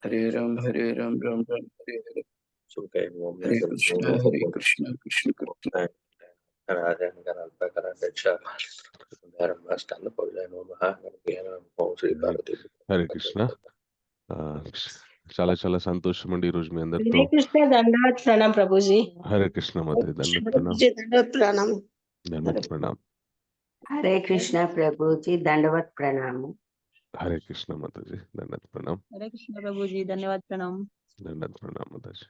हरे Ram Ram Ram Hare Hare. Sukai Om हरे Yasur Krishna Krishna Krishna. Hare Krishna. చాలా చాలా సంతోషం అండి ఈరోజు మీ అందరితో. हरे कृष्ण दंडवत प्रणाम प्रभु जी। హరే కృష్ణ మాతాజీ, దండవత్ ప్రణామ్. दंडवत प्रणाम। దండవత్ ప్రణామ్. हरे कृष्ण प्रभु जी दंडवत प्रणाम। హరే కృష్ణ మాతాజీ, దండవత్ ప్రణామ్. हरे कृष्ण प्रभु जी धन्यवाद प्रणाम। దండవత్ ప్రణామ్ మాతాజీ.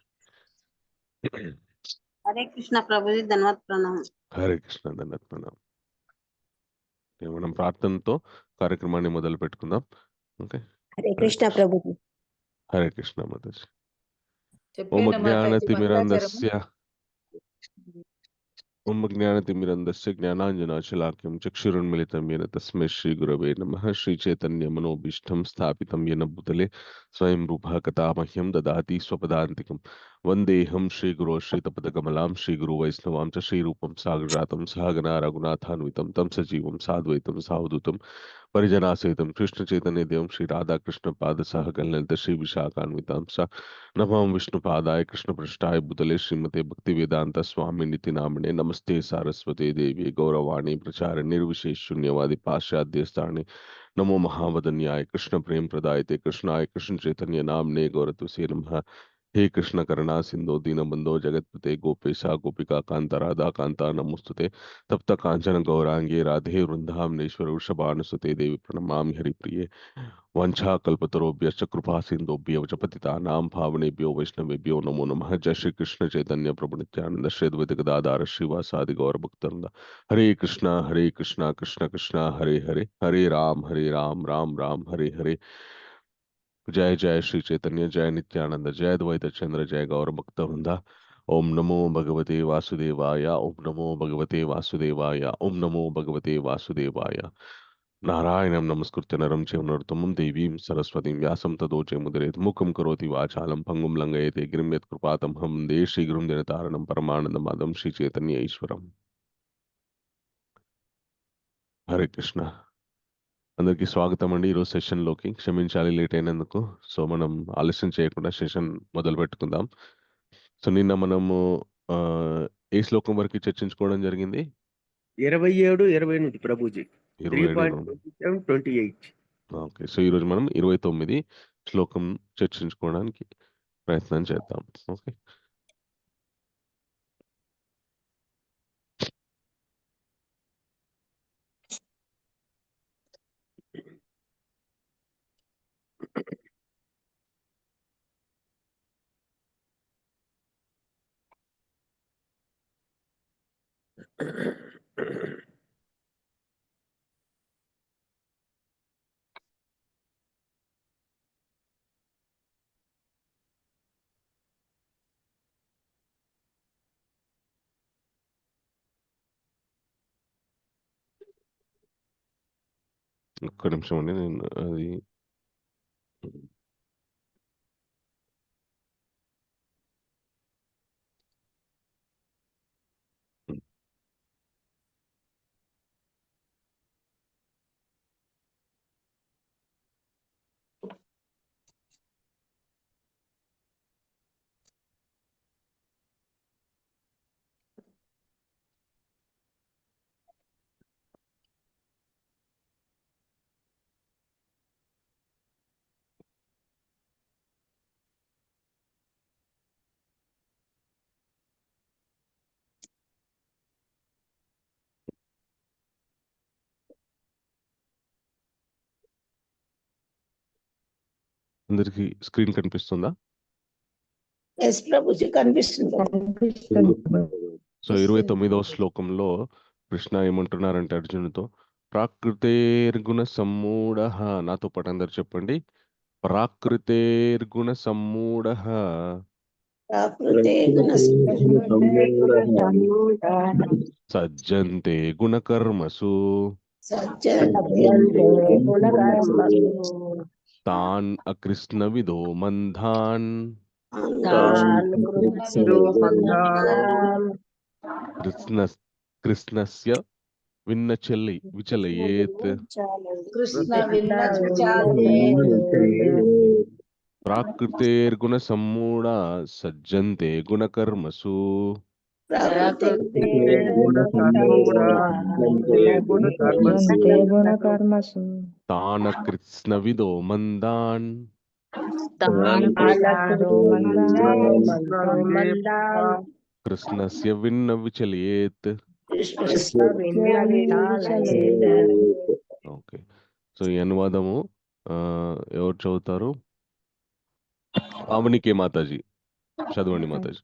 हरे कृष्ण प्रभु जी धन्यवाद प्रणाम। హరే కృష్ణ, దండవత్ ప్రణామ్. మనం ప్రార్థనతో కార్యక్రమాన్ని మొదలు పెట్టుకుందాం. ఓకే. हरे कृष्ण प्रभु जी। హరే కృష్ణ మాతాజీ. ఓం చెప్పండి మాతాజీ జ్ఞానతిమిరంధస్య ఓం జ్ఞానతిమిరంధస్య జ్ఞానాంజనాశలాఖ్యం చక్షురున్మిళితం येन తస్మై శ్రీగురవే నమః. శ్రీచైతన్యమనోభీష్టం స్థాపితం येन భూతలే స్వయం రూపः కథా మహ్యం దదాతి స్వపదాంతికం. వందేహం శ్రీగురో శ్రీతపదకమలాం శ్రీగురు వైష్ణవాం చ శ్రీరూపం సాగజాతం సహగణా రఘునాథాన్వితం తం సజీవం సాద్వైతం సావధూతం పరిజనాసహితం కృష్ణ చైతన్య దేవం శ్రీ రాధాకృష్ణ పాద సహగణలలిత శ్రీ విశాఖాన్వితాం స నమాం విష్ణుపాదాయ కృష్ణపృష్ఠాయ భూతలే శ్రీమతే భక్తి వేదాంత స్వామి నితి నామినే నమస్తే సారస్వతే దేవి గౌరవాణి ప్రచార నిర్విశేష శూన్యవాది పాశ్చాత్య స్థానే నమో మహావదన్యాయ కృష్ణ ప్రేమ ప్రదాయతే కృష్ణాయ కృష్ణ చైతన్య నామ్నే గౌరతుసే నమః. हे कृष्ण करुणा सिंधु दीनबंधो जगत्पते गोपेशा गोपिका कांता राधा कांता नमोस्तुते तप्त कांचन गौरांगे राधे वृंदावनेश्वर वृषभानुसुते देवी प्रणमामि हरिप्रिये. वंशा कल्पतरोभ्यश्च कृपा सिंधुभ्यो च पतितानां पावनेभ्यो वैष्णवेभ्यो नमो नमः. जय श्री कृष्ण चैतन्य प्रभु नित्यानंद श्री अद्वैत गदाधर श्रीवासादि गौर भक्तवृंद. हरे कृष्णा कृष्ण कृष्ण हरे हरे, हरे राम राम राम हरे हरे. जय जय श्री चैतन्य, जय नित्यानंद, जय द्वैत चंद्र, जय गौर भक्त वृंदा. ओम नमो भगवते वासुदेवाय, ओम नमो भगवते वासुदेवाय, ओम नमो भगवते वासुदेवाय. नारायणं नमस्कृत्य नरं चैव नरोत्तमं देवीं सरस्वतीं व्यासं ततो जयमुदीरयेत्. मुखं करोति वाचालं पङ्गुं लङ्घयते गिरिं यत्कृपातमहं वन्दे श्रीगुरुं दिनतारणं परमानन्दमाधवं श्रीचैतन्य ईश्वरम्. हरे कृष्ण. అందరికీ స్వాగతం అండి ఈరోజు సెషన్లోకి. క్షమించాలి లేట్ అయినందుకు. సో మనం ఆలస్యం చేయకుండా సెషన్ మొదలు పెట్టుకుందాం. సో నిన్న మనము ఏ శ్లోకం వరకు చర్చించుకోవడం జరిగింది? 27, 28 ప్రభుజీ 3.27-28. ఓకే. సో ఈరోజు మనం 29 శ్లోకం చర్చించుకోవడానికి ప్రయత్నం చేద్దాం. ఓకే. ఒక్క నిమిషం అండి, నేను అది అందరికి స్క్రీన్ కనిపిస్తుందా? यस प्रभु जी కనిపిస్తుంది। సో 29వ శ్లోకంలో కృష్ణ ఏమంటున్నారంటే అర్జునుతో, ప్రాకృతేర్గుణ సమ్మూఢ. నాతో పాటు అందరు చెప్పండి, ప్రాకృతేర్గుణ సమ్మూఢ ప్రాకృతే గుణ సజ్జంతే గుణకర్మసు సజ్జంతే గుణకర్మసు తాన్ అకృష్ణ విదో మంధాన్ కృష్ణస్య విచలయేత్. कृष्ण विन्नचाले ప్రాకృతేర్గుణ సమ్మూఢ సజ్జంతే గుణకర్మసు ప్రకృతి సజ్జంతే గుణకర్మసు తాన కృత్స్నవిదో మందాన్ కృష్ణస్య విన్న విచలేత్. ఓకే, సో ఈ అనువాదము ఎవరు చదువుతారు? పావనికే మాతాజీ చదవండి మాతాజీ.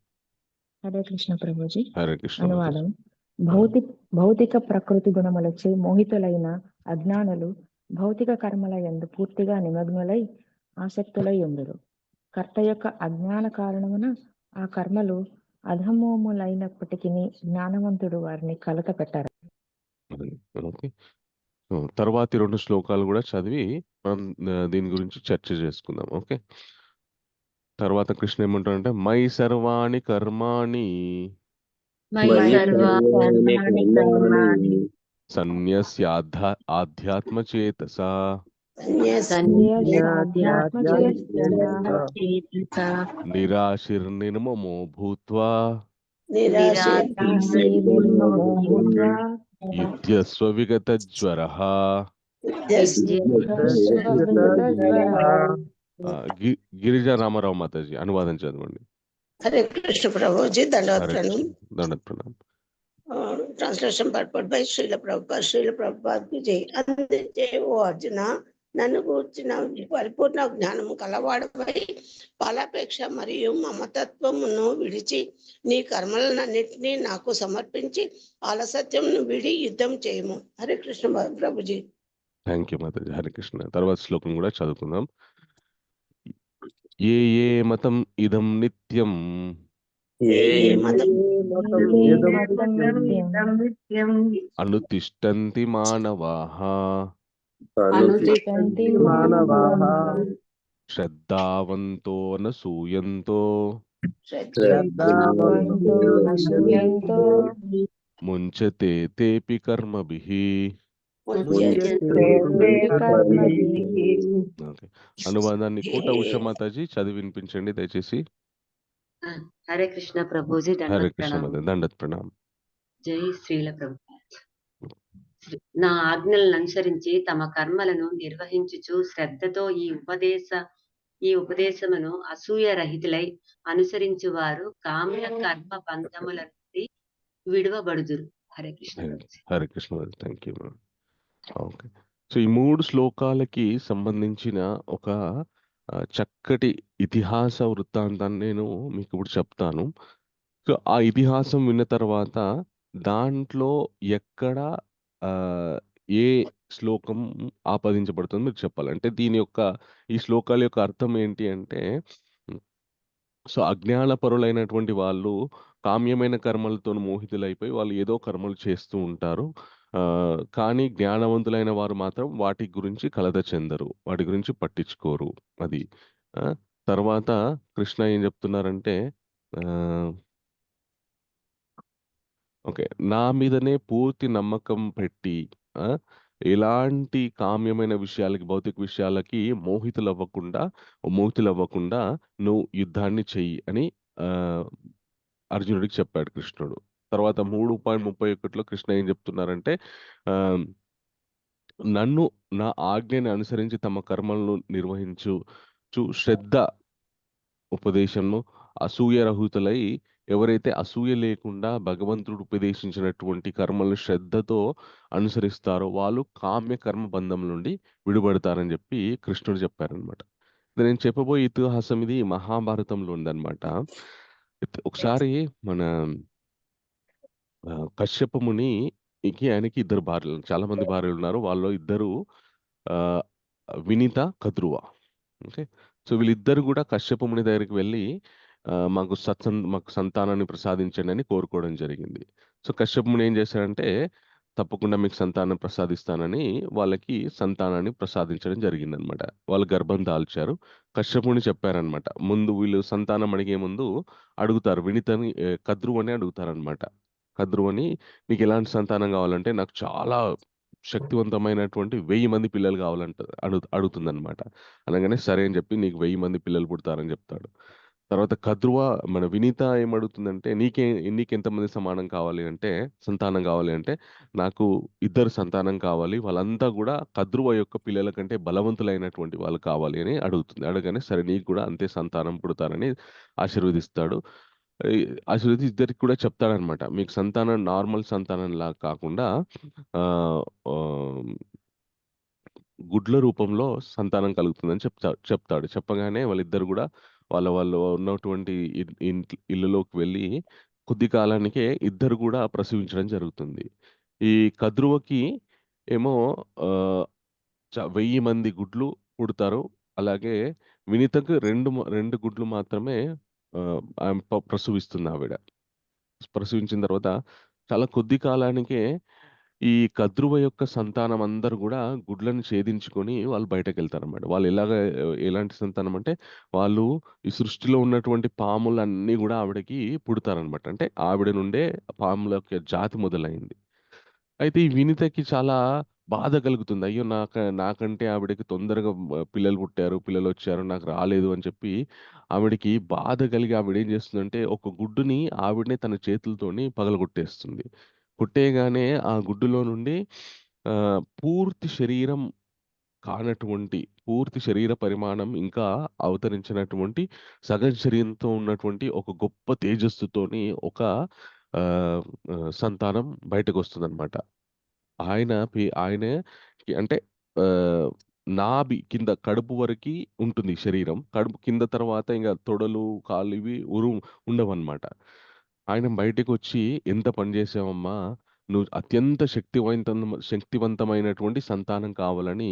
హరే కృష్ణ ప్రభుజీ. హరే కృష్ణ మాతాజీ. అనువాదం. భౌతిక ప్రకృతి గుణములచే మోహితులైన అజ్ఞానులు భౌతిక కర్మల యందు పూర్తిగా నిమగ్నులై ఆసక్తులై ఉండురు. కర్త యొక్క అజ్ఞాన కారణమున ఆ కర్మలు అధమోములైనప్పటికీ జ్ఞానవంతుడు వారిని కలత పెట్టారు. ఓకే, తర్వాతి 2 శ్లోకాలు కూడా చదివి మనం దీని గురించి చర్చ చేసుకుందాం. ఓకే, తర్వాత కృష్ణ ఏమంటారంటే మై సర్వాణి కర్మాణి సన్యస్య ఆధ్యాత్మ చేతసా నిరాశిర్నిర్మమో భూత్వా యుధ్యస్వ విగత జ్వరః. గిరిజా రామారావు మాతాజీ అనువాదం చదవండి. హరే కృష్ణ ప్రభుజీ. దండవత్ హరే ప్రణామం. కృష్ణ, దండవత్ ప్రణామం. ట్రాన్స్లేషన్ పర్పడ్ బై శ్రీల ప్రభుపాద్ జై. అందుచే ఓ అర్జున, నన్ను కూర్చిన పరిపూర్ణ జ్ఞానము కలవాడపై ఫలాపేక్ష మరియు మమతత్వమును విడిచి నీ కర్మలన్నింటినీ నాకు సమర్పించి అలసత్యమును విడి యుద్ధం చేయము. హరే కృష్ణ ప్రభుజీ. థ్యాంక్ యూ మాతాజీ. హరే కృష్ణ. తర్వాత శ్లోకం కూడా చదువుకుందాం. ఏ ఏ మతం ఇదం నిత్యం అనుతిష్టంతి మానవాః శ్రద్ధావంతో నసూయంతో ముంచతే తేపి కర్మభిః. అనువాదాన్ని కోట ఉషా మాతాజీ చదివి వినిపించండి దయచేసి. హరే కృష్ణ ప్రభుజీ. హరే కృష్ణ మాతాజీ, దండత్ ప్రణామం. జై శ్రీల ప్రభు. నా ఆజ్ఞలను అనుసరించి తమ కర్మలను నిర్వహించుచు శ్రద్ధతో ఈ ఉపదేశమును అసూయ రహితులై అనుసరించు వారు కామ్య కర్మ బంధముల నుండి విడువబడుదురు. Hare Krishna. Hare Krishna, thank you. Okay, so ఈ 3 శ్లోకాలకి సంబంధించిన ఒక చక్కటి ఇతిహాస వృత్తాంతాన్ని నేను మీకు ఇప్పుడు చెప్తాను. సో ఆ ఇతిహాసం విన్న తర్వాత దాంట్లో ఎక్కడ ఏ శ్లోకం ఆపాదించబడుతుంది మీరు చెప్పాలి. అంటే ఈ శ్లోకాల యొక్క అర్థం ఏంటి అంటే, సో అజ్ఞానపరులైనటువంటి వాళ్ళు కామ్యమైన కర్మలతో మోహితులైపోయి వాళ్ళు ఏదో కర్మలు చేస్తూ ఉంటారు. కానీ జ్ఞానవంతులైన వారు మాత్రం వాటి గురించి కలత చెందరు, వాటి గురించి పట్టించుకోరు. అది తర్వాత కృష్ణ ఏం చెప్తున్నారంటే, ఓకే, నా మీదనే పూర్తి నమ్మకం పెట్టి ఎలాంటి కామ్యమైన విషయాలకి భౌతిక విషయాలకి మోహితులవ్వకుండా నువ్వు యుద్ధాన్ని చెయ్యి అని అర్జునుడికి చెప్పాడు కృష్ణుడు. తర్వాత 3.31లో కృష్ణ ఏం చెప్తున్నారంటే, నన్ను నా ఆజ్ఞని అనుసరించి తమ కర్మలను నిర్వహించు శ్రద్ధ ఉపదేశంను అసూయ రహితులై ఎవరైతే అసూయ లేకుండా భగవంతుడు ఉపదేశించినటువంటి కర్మలను శ్రద్ధతో అనుసరిస్తారో వాళ్ళు కామ్య కర్మ బంధం నుండి విడుబడతారని చెప్పి కృష్ణుడు చెప్పారనమాట. నేను చెప్పబోయే ఇతిహాసం ఇది మహాభారతంలో ఉందన్నమాట. ఒకసారి మన కశ్యప మునికి ఆయనకి 2 భార్యలు, చాలా మంది భార్యలు ఉన్నారు. వాళ్ళు 2 వినీత, కద్రువ. ఓకే, సో వీళ్ళిద్దరు కూడా కశ్యప ముని దగ్గరికి వెళ్ళి మాకు సంతానాన్ని ప్రసాదించండి అని కోరుకోవడం జరిగింది. సో కశ్యప ముని ఏం చేశారంటే, తప్పకుండా మీకు సంతానం ప్రసాదిస్తానని వాళ్ళకి సంతానాన్ని ప్రసాదించడం జరిగిందనమాట. వాళ్ళు గర్భం దాల్చారు. కశ్యపుని చెప్పారనమాట, ముందు వీళ్ళు సంతానం అడిగే ముందు అడుగుతారు, వినీతని కద్రువని అడుగుతారనమాట. కద్రువని, నీకు ఎలాంటి సంతానం కావాలంటే, నాకు చాలా శక్తివంతమైనటువంటి 1000 మంది పిల్లలు కావాలంట అడుగుతుందన్నమాట. అనగానే సరే అని చెప్పి నీకు 1000 మంది పిల్లలు పుడతారని చెప్తాడు. తర్వాత కద్రువ మన వినీత ఏమడుగుతుందంటే నీకెంతమంది సంతానం కావాలి అంటే నాకు 2 సంతానం కావాలి. వాళ్ళంతా కూడా కద్రువ యొక్క పిల్లల కంటే బలవంతులైనటువంటి వాళ్ళు కావాలి అని అడుగుతుంది. అడగగానే సరే నీకు కూడా అంతే సంతానం పుడతారని ఆశీర్వదిస్తాడు. ఈ ఆశీర్వదించి ఇద్దరికి కూడా చెప్తాడనమాట. మీకు సంతానం నార్మల్ సంతానంలా కాకుండా ఆహ్, ఆహ్, గుడ్ల రూపంలో సంతానం కలుగుతుందని చెప్తాడు. చెప్పగానే వాళ్ళిద్దరు గూడా వాళ్ళు ఉన్నటువంటి ఇల్లులోకి వెళ్ళి కొద్ది కాలానికే ఇద్దరు గూడా ప్రసవించడం జరుగుతుంది. ఈ కద్రువకి ఏమో ఆహ్, 1000 మంది గుడ్లు పుడతారు. అలాగే వినీతకు 2 గుడ్లు మాత్రమే ఆమె ప్రసవిస్తుందావిడ. ప్రసవించిన తర్వాత చాలా కొద్ది కాలానికే ఈ కద్రువ యొక్క సంతానం అందరూ గూడా గుడ్లను ఛేదించుకొని వాళ్ళు బయటకెళ్తారన్నమాట. వాళ్ళు ఎలాంటి సంతానం అంటే, వాళ్ళు ఈ సృష్టిలో ఉన్నటువంటి పాములన్నీ గూడా ఆవిడకి పుడతారన్నమాట. అంటే ఆవిడ నుండే పాముల యొక్క జాతి మొదలైంది. అయితే ఈ వినితకి చాలా బాధ కలుగుతుంది. అయ్యో! నాకంటే ఆవిడకి తొందరగా పిల్లలు పుట్టారు, పిల్లలొచ్చారు. నాకు రాలేదు అని చెప్పి ఆవిడకి బాధ కలిగి ఆవిడేం చేస్తుందంటే, ఒక గుడ్డుని ఆవిడనే తన చేతులతోని పగలగొట్టేస్తుంది. కొట్టేయగానే ఆ గుడ్డులో నుండి పూర్తి శరీరం కానటువంటి, పూర్తి శరీర పరిమాణం ఇంకా అవతరించినటువంటి, సగం శరీరంతో ఉన్నటువంటి ఒక గొప్ప తేజస్సుతోని ఒక ఆహ్, ఆహ్, సంతానం బయటకొస్తుందనమాట. ఆయనకి అంటే ఆహ్, నాభి కింద కడుపు వరకి ఉంటుంది శరీరం. కడుపు కింద తర్వాత ఇంగ తొడలు, కాళ్ళు ఇవి ఉండవనమాట. ఆయన బయటికొచ్చి, "ఎంత పని చేశావమ్మా! నువ్వు అత్యంత శక్తివంతమైనటువంటి సంతానం కావాలని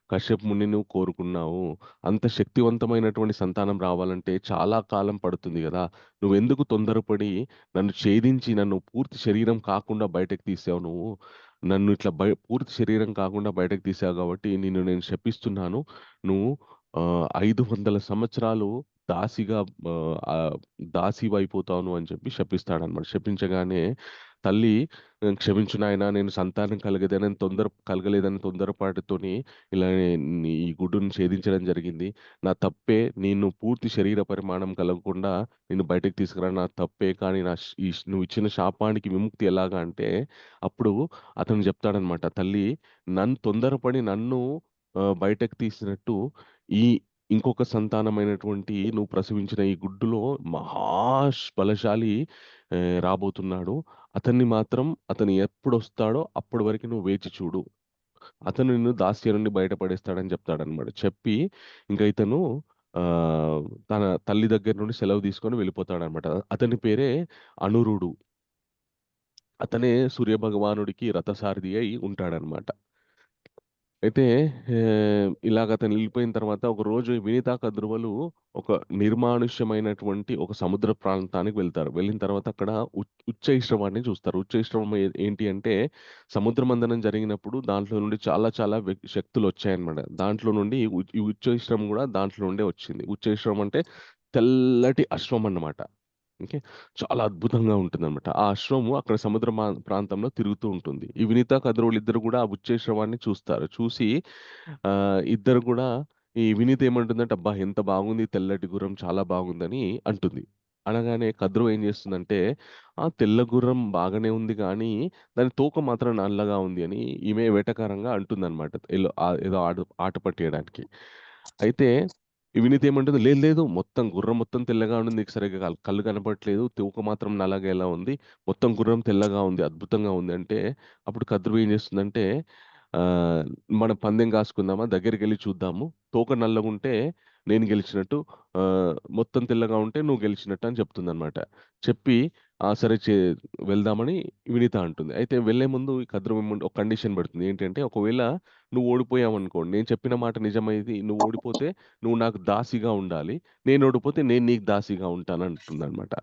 కశ్యప్ మునిని నువ్వు కోరుకున్నావు. అంత శక్తివంతమైనటువంటి సంతానం రావాలంటే చాలా కాలం పడుతుంది గదా! నువ్వెందుకు తొందరపడి నన్ను ఛేదించి నన్ను పూర్తి శరీరం కాకుండా బయటకు తీసావు నువ్వు. నన్ను ఇట్లా పూర్తి శరీరం కాకుండా బయటకు తీసావు గాబట్టి నిన్ను నేను శపిస్తున్నాను. నువ్వు 500 సంవత్సరాలు దాసిగా దాసివైపోతావు" అని చెప్పి శపిస్తాడన్నమాట. శపించగానే తల్లి, క్షమించు నాయనా, నేను సంతానం కలగలేదని తొందరపాటుతోని ఇలా ఈ గుడ్డుని ఛేదించడం జరిగింది. నా తప్పే. నేను పూర్తి శరీర పరిమాణం కలగకుండా నిన్ను బయటకి తీసుకురావడం నా తప్పే. కానీ నువ్వు ఇచ్చిన శాపానికి విముక్తి ఎలాగా అంటే, అప్పుడు అతను చెప్తాడన్నమాట. తల్లి, తొందరపడి నన్ను బయటకు తీసినట్టు ఈ ఇంకొక సంతానమైనటువంటి నువ్వు ప్రసవించిన ఈ గుడ్డులో బలశాలి రాబోతున్నాడు. అతను ఎప్పుడొస్తాడో అప్పటి వరకు నువ్వు వేచి చూడు. అతను నిన్ను దాస్యం నుండి బయటపడేస్తాడని చెప్తాడన్నమాట. చెప్పి ఇంక ఇతను తన తల్లి దగ్గర నుండి సెలవు తీసుకొని వెళ్ళిపోతాడన్నమాట. అతని పేరే అనురుడు. అతనే సూర్యభగవానుడికి రథసారథి అయి ఉంటాడన్నమాట. అయితే ఇలాగ అతను ఎళ్ళిపోయిన తర్వాత ఒకరోజు వినీతా కద్రువలు ఒక నిర్మానుష్యమైనటువంటి ఒక సముద్ర ప్రాంతానికి వెళ్తారు. వెళ్ళిన తర్వాత అక్కడ ఉచ్చైశ్రవాన్ని చూస్తారు. ఉచ్చైశ్రవం ఏంటి అంటే, సముద్ర మంథనం జరిగినప్పుడు దాంట్లో నుండి చాలా చాలా శక్తులొచ్చాయన్నమాట. దాంట్లో నుండి ఈ ఉచ్చైశ్రవం గూడా దాంట్లో నుండే వచ్చింది. ఉచ్చైశ్రవం అంటే తెల్లటి అశ్వం అన్నమాట. ఓకే. చాలా అద్భుతంగా ఉంటుందన్నమాట. ఆ అశ్వము అక్కడ సముద్ర ప్రాంతంలో తిరుగుతూ ఉంటుంది. ఈ వినీతా కద్రువులిద్దరు గూడా ఆ ఉచ్చైశ్రవాన్ని చూస్తారు. చూసి ఇద్దరు గూడా, ఈ వినీత ఏమంటుందంటే, "అబ్బా! ఎంత బాగుంది తెల్లటి గుర్రం, చాలా బాగుందని" అంటుంది. అనగానే కద్రువ ఏం చేస్తుందంటే, "ఆ! తెల్ల గుర్రం బాగానే ఉంది గానీ, దాని తోక మాత్రం నల్లగా ఉంది" అని ఈమె వెటకారంగా అంటుందన్నమాట. ఏదో ఆట పట్టేయడానికి. అయితే ఈ వినీత ఏమంటుంది, "లేదు లేదు, గుర్రం మొత్తం తెల్లగా ఉంది. నీకు సరిగ్గా కళ్ళు కనపడట్లేదు. తోక మాత్రం నల్లగా ఎలా ఉంది? మొత్తం గుర్రం తెల్లగా ఉంది. అద్భుతంగా ఉంది" అంటే, అప్పుడు కద్రువ ఏం చేస్తుందంటే, మనం పందెం కాసుకుందామా? దగ్గరికెళ్లి చూద్దాము. తోక నల్లగుంటే నేను గెలిచినట్టు, మొత్తం తెల్లగా ఉంటే నువ్వు గెలిచినట్టు అని చెప్తుందన్నమాట. చెప్పి సరే వెళ్దామని వినీత అంటుంది. అయితే వెళ్ళే ముందు ఈ కద్రువ ఒక కండిషన్ పెడుతుంది. ఏంటంటే, ఒకవేళ నువ్వు ఓడిపోయావనుకోండి, నేను చెప్పిన మాట నిజమైంది. నువ్వు ఓడిపోతే నువ్వు నాకు దాసిగా ఉండాలి. నేను ఓడిపోతే నేను నీకు దాసిగా ఉంటానంటుందన్నమాట.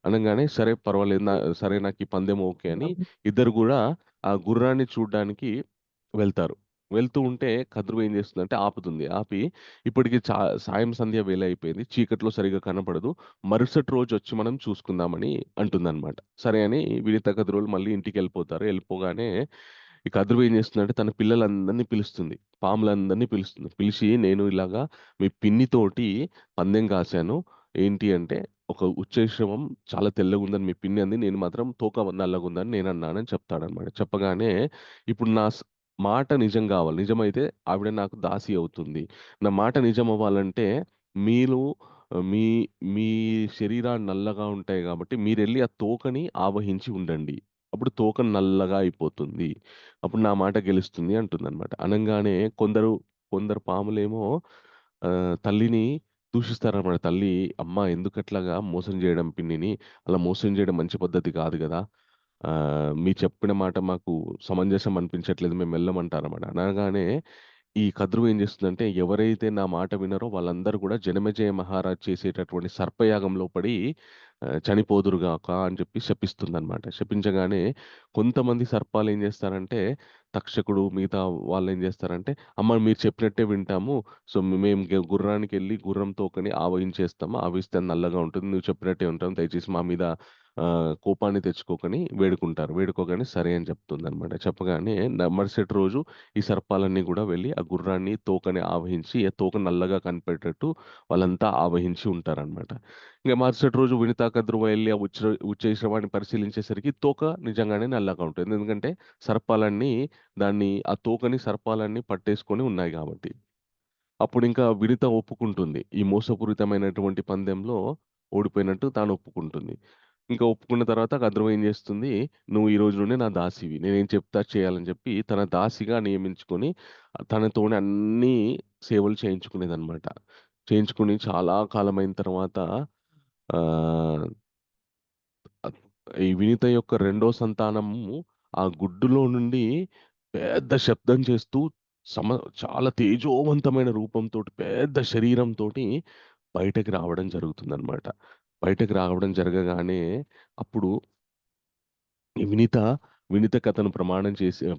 అనంగానే సరే పర్వాలేదు. సరే నాకు ఈ పందెం ఓకే అని ఇద్దరు గూడా ఆ గుర్రాన్ని చూడ్డానికి వెళ్తారు. వెళ్తూ ఉంటే కద్రువ ఏం చేస్తుందంటే ఆపుతుంది. ఆపి, ఇప్పటికి సాయం సంధ్య వేళ అయిపోయింది. చీకట్లో సరిగ్గా కనపడదు. మరుసటి రోజొచ్చి మనం చూసుకుందామని అంటుందన్నమాట. సరే అని వినీత కద్రువులు మళ్ళీ ఇంటికెళ్ళిపోతారు. వెళ్ళిపోగానే ఈ కద్రువ ఏం చేస్తుందంటే తన పిల్లలందరినీ పిలుస్తుంది, పాములందరినీ పిలుస్తుంది. పిలిచి నేను ఇలాగా మీ పిన్నితోటి పందెం కాశాను. ఏంటి అంటే ఒక ఉచ్చైశ్రవం చాలా తెల్లగుందని మీ పిన్ని అంది. నేను మాత్రం తోక నల్లగుందని నేను అన్నానని చెప్తాడనమాట. చెప్పగానే ఇప్పుడు మాట నిజం కావాలి. నిజమైతే ఆవిడ నాకు దాసి అవుతుంది. నా మాట నిజం అవ్వాలంటే మీరు మీ మీ శరీరాలు నల్లగా ఉంటాయి కాబట్టి మీరెళ్ళి ఆ తోకని ఆవహించి ఉండండి. అప్పుడు తోక నల్లగా అయిపోతుంది. అప్పుడు నా మాట గెలుస్తుంది అంటుందన్నమాట. అనంగానే కొందరు పాములేమో తల్లిని దూషిస్తారన్నమాట. తల్లి, "అమ్మ ఎందుకట్లాగా మోసం జేయడం పిన్నిని? అలా మోసం జేయడం మంచి పద్ధతి కాదు గదా! మీరు చెప్పిన మాట మాకు సమంజసం అనిపించట్లేదు. మేము వెళ్ళమంటారన్నమాట." అనగానే ఈ కద్రువ ఏం చేస్తుందంటే ఎవరైతే నా మాట వినరో వాళ్ళందరూ కూడా జనమేజయ మహారాజ్ చేసేటటువంటి సర్పయాగంలో పడి చనిపోదురుగాక అని చెప్పి శపిస్తుందన్నమాట. శపించగానే కొంతమంది సర్పాలు ఏం చేస్తారంటే తక్షకుడు మిగతా వాళ్ళేం జేస్తారంటే, "అమ్మ మీరు చెప్పినట్టే వింటాము. సో, మేము గుర్రానికెళ్ళి గుర్రం తోకని ఆవహించేస్తాము. ఆవహిస్తే అది నల్లగా ఉంటుంది. నువ్వు చెప్పినట్టే ఉంటాం. దయచేసి మా మీద కోపాన్ని తెచ్చుకోకని" వేడుకుంటారు. వేడుకోగానే సరే అని చెప్తుందనమాట. చెప్పగానే మరుసటి రోజు ఈ సర్పాలన్నీ గూడా వెళ్ళి ఆ గుర్రాన్ని, తోకని ఆవహించి, ఆ తోక నల్లగా కనిపెట్టేట్టు వాళ్ళంతా ఆవహించి ఉంటారనమాట. ఇంక మరుసటి రోజు వినితా కద్రువ ఎళ్లి ఆ ఉచ్చైశ్రవాన్ని పరిశీలించేసరికి తోక నిజంగానే నల్లగా ఉంటుంది. ఎందుకంటే సర్పాలన్నీ ఆ తోకని సర్పాలన్నీ పట్టేసుకొని ఉన్నాయి గాబట్టి. అప్పుడింకా వినిత ఒప్పుకుంటుంది. ఈ మోసపూరితమైనటువంటి పందెంలో ఓడిపోయినట్టు తాను ఒప్పుకుంటుంది. ఇంకా ఒప్పుకున్న తర్వాత కద్రువ ఏం జేస్తుంది, "నువ్వు ఈ రోజు నుండి నా దాసివి. నేనేం చెప్తే అది చేయాలని" చెప్పి తన దాసిగా నియమించుకొని తనతోనే అన్నీ సేవలు చేయించుకునేదనమాట. చేయించుకొని చాలా కాలమైన తర్వాత ఆహ్, అత్ ఈ వినిత యొక్క రెండో సంతానము ఆ గుడ్డులో నుండి పెద్ద శబ్దం చేస్తూ సమ చాలా తేజోవంతమైన రూపంతోటి, పెద్ద శరీరంతోటి బయటకి రావడం జరుగుతుందనమాట. బయటకి రావడం జరగగానే అప్పుడు ఈ వినితకి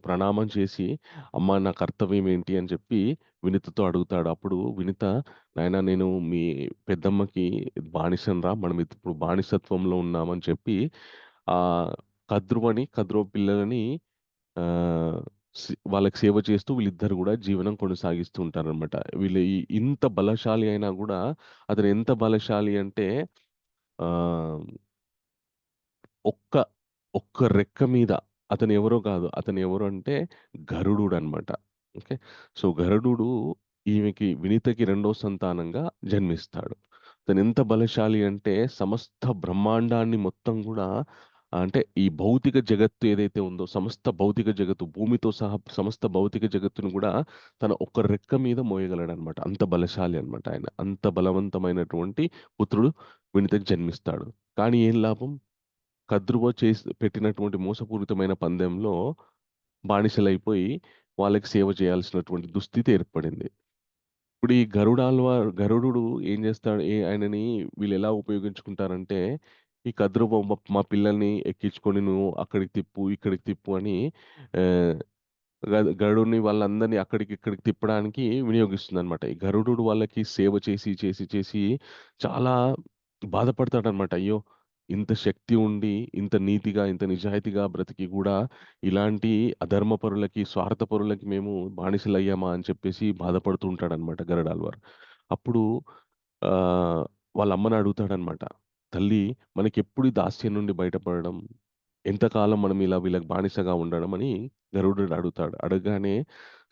ప్రణామం చేసి, "అమ్మా నా కర్తవ్యం ఏంటి?" అని చెప్పి వినితతో అడుగుతాడు. అప్పుడు వినిత, "నాయనా నేను మీ పెద్దమ్మకి బానిసనిరా. మనం ఇప్పుడు బానిసత్వంలో ఉన్నామని" చెప్పి ఆహ్, కద్రువ పిల్లలని ఆహ్, వాళ్ళకి సేవ చేస్తూ వీళ్ళిద్దరు గూడా జీవనం కొనసాగిస్తూ ఉంటారనమాట. వీళ్ళు ఇంత బలశాలి అయినా గూడా అతను ఎంత బలశాలి అంటే ఆహ్ ఒక్క ఒక్క రెక్క మీద అతనెవరో కాదు. అతనెవరు అంటే గరుడుడనమాట. ఓకే. సో, గరుడుడు వినీతకి రెండో సంతానంగా జన్మిస్తాడు. అతనెంత బలశాలి అంటే సమస్త బ్రహ్మాండాన్ని మొత్తం గూడా అంటే ఈ భౌతిక జగత్తు ఏదైతే ఉందో సమస్త భౌతిక జగత్తు భూమితో సహా సమస్త భౌతిక జగత్తును గూడా తన ఒక్క రెక్క మీద మోయగలడనమాట. అంత బలశాలి అనమాట ఆయన. అంత బలవంతమైనటువంటి పుత్రుడు వినీతకి జన్మిస్తాడు. కానీ ఏం లాభం? కద్రువ పెట్టినటువంటి మోసపూరితమైన పందెంలో బానిసలైపోయి, వాళ్ళకి సేవ చేయాల్సినటువంటి దుస్థితి ఏర్పడింది. ఇప్పుడు ఈ గరుడుడు ఏం చేస్తాడు ఆయనని వీళ్ళెలా ఉపయోగించుకుంటారంటే, ఈ కద్రువ మా పిల్లల్ని ఎక్కించుకొని నువ్వు అక్కడికి తిప్పు, ఇక్కడికి తిప్పు అని ఆహ్, గరుడుని వాళ్ళందరిని అక్కడికి, ఇక్కడికి తిప్పడానికి వినియోగిస్తుందనమాట. ఈ గరుడుడు వాళ్ళకి సేవ చేసి, చేసి, చేసి చాలా బాధపడతాడనమాట. అయ్యో! ఇంత శక్తి ఉండి, ఇంత నీతిగా, ఇంత నిజాయితీగా బ్రతికి గూడా ఇలాంటి అధర్మపరులకి, స్వార్థపరులకి మేము బానిసలయ్యామా అని చెప్పేసి బాధపడుతూ ఉంటాడనమాట గరుడాల్వార్. అప్పుడు ఆహ్, వాళ్ళ అమ్మని అడుగుతాడనమాట. తల్లి మనకెప్పుడు ఈ దాస్యం నుండి బయటపడడం? ఎంతకాలం మనం ఇలా వీళ్ళకి బానిసగా ఉండడం అని గరుడుడు అడుగుతాడు. అడగగానే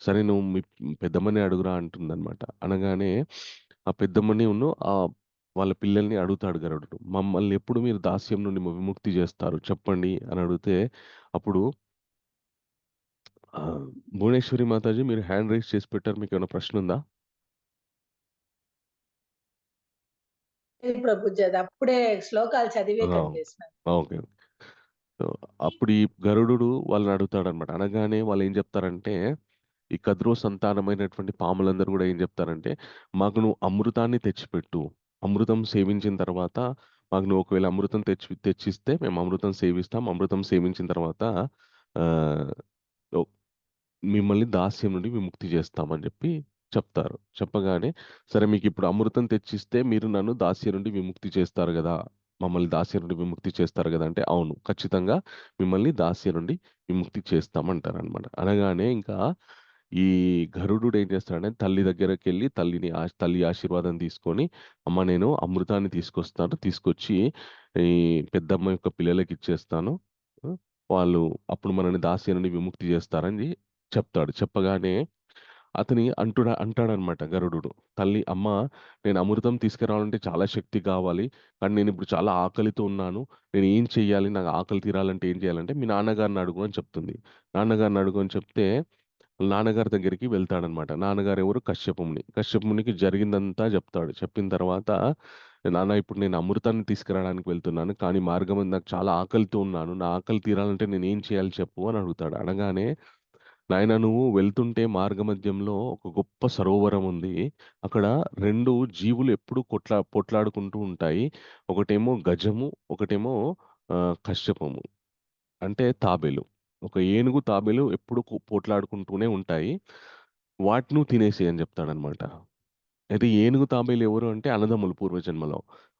సరే నువ్వు మీ పెద్దమ్మనే అడుగురా అంటుందనమాట. అనగానే ఆ పెద్దమ్మని వాళ్ళ పిల్లల్ని అడుగుతాడు గరుడుడు. మమ్మల్ని ఎప్పుడు మీరు దాస్యం నుండి విముక్తి జేస్తారు చెప్పండి అని అడిగితే అప్పుడు భువనేశ్వరి మాతాజీ మీరు హ్యాండ్ రైజ్ చేసి పెట్టారు. మీకేమైనా ప్రశ్నుందా? లేదు ప్రభుజీ. అది అప్పుడే శ్లోకాలు చదివే ఆ! చదివేసినాను. ఓకే. సో, అప్పుడు ఈ గరుడుడు వాళ్ళని అడుగుతాడనమాట. అనగానే వాళ్ళేం జెప్తారంటే, ఈ కద్రో సంతానమైనటువంటి పాములందరూ గూడా ఏం జెప్తారంటే, "మాకు నువ్వు అమృతాన్ని తెచ్చిపెట్టు. అమృతం సేవించిన తర్వాత మాకు నువ్వు ఒకవేళ అమృతం తెచ్చిస్తే మేము అమృతం సేవిస్తాం. అమృతం సేవించిన తర్వాత ఆహ్, ఒ మిమ్మల్ని దాస్యం నుండి విముక్తి జేస్తాం" అని జెప్పి చెప్తారు. చెప్పగానే, "సరే మీకిప్పుడు అమృతం తెచ్చిస్తే మీరు నన్ను దాస్యం నుండి విముక్తి చేస్తారు గదా!" మమ్మల్ని దాస్యం నుండి విముక్తి చేస్తారు కదా అంటే, అవును ఖచ్చితంగా మిమ్మల్ని దాస్యం నుండి విముక్తి చేస్తామంటారనమాట. అనగానే ఇంకా ఈ గరుడు ఏం చేస్తాడంటే తల్లి దగ్గరికి వెళ్ళి తల్లి ఆశీర్వాదం తీసుకొని, అమ్మ నేను అమృతాన్ని తీసుకొస్తాను, తీసుకొచ్చి ఈ పెద్దమ్మ యొక్క పిల్లలకి ఇచ్చేస్తాను, ఆ, వాళ్ళు అప్పుడు మనల్ని దాస్యం నుండి విముక్తి చేస్తారని చెప్తాడు. చెప్పగానే అంటాడనమాట గరుడు, తల్లి అమ్మ నేను అమృతం తీసుకురావాలంటే చాలా శక్తి కావాలి, కానీ నేను ఇప్పుడు చాలా ఆకలితో ఉన్నాను, నేను ఏం చెయ్యాలి, నాకు ఆకలి తీరాలంటే ఏం చేయాలంటే మీ నాన్నగారిని అడుగు అని చెప్తుంది. నాన్నగారిని అడుగు అని చెప్తే నాన్నగారి దగ్గరికి వెళ్తాడనమాట. నాన్నగారు ఎవరు? కశ్యపముని. కశ్యపమునికి జరిగిందంతా చెప్తాడు. చెప్పిన తర్వాత నాన్న ఇప్పుడు నేను అమృతాన్ని తీసుకురావడానికి వెళ్తున్నాను, కానీ మార్గం నాకు చాలా ఆకలితో ఉన్నాను, నా ఆకలి తీరాలంటే నేను ఏం చేయాలి చెప్పు అని అడుగుతాడు. అనగానే నాయన నువ్వు వెళ్తుంటే మార్గమధ్యంలో ఒక గొప్ప సరోవరం ఉంది. అక్కడ 2 జీవులు ఎప్పుడూ పొట్లాడుకుంటూ ఉంటాయి. ఒకటేమో గజము, ఒకటేమో కశ్యపము. అంటే తాబేలు. ఒక ఏనుగు, తాబేలు ఎప్పుడు పోట్లాడుకుంటూనే ఉంటాయి. వాటిని నువ్వు తినేసేయి అని చెప్తాడనమాట. అయితే ఏనుగు, తాబేలు ఎవరు అంటే అన్నదమ్ములు పూర్వజన్మలో.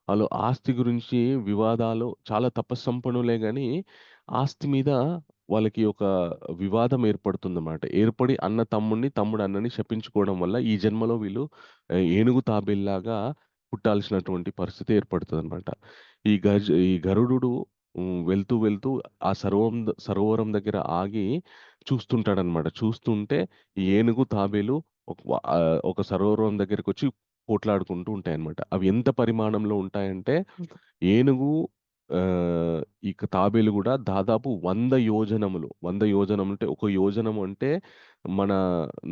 ఆళ్ళు ఆస్తి గురించి వివాదాలు, చాలా తపస్సంపన్నులే గాని, ఆస్తి మీద వాళ్ళకి ఒక వివాదం ఏర్పడుతుందన్నమాట. ఏర్పడి అన్న తమ్ముడిని, తమ్ముడు అన్నని శపించుకోవడం వల్ల ఈ జన్మలో వీళ్ళు ఏనుగు, తాబేలులాగా పుట్టాల్సినటువంటి పరిస్థితి ఏర్పడుతదనమాట. ఈ గరుడుడు వెళ్తూ, వెళ్తూ ఆ సరోవరం దగ్గర ఆగి చూస్తుంటాడనమాట. చూస్తుంటే ఈ ఏనుగు, తాబేలు ఒక సరోవరం దగ్గరకొచ్చి పోట్లాడుకుంటూ ఉంటాయన్నమాట. అవి ఎంత పరిమాణంలో ఉంటాయంటే ఏనుగు ఇక తాబేలు గూడా దాదాపు 100 యోజనములు. 100 యోజనములు అంటే ఒక యోజనం అంటే మన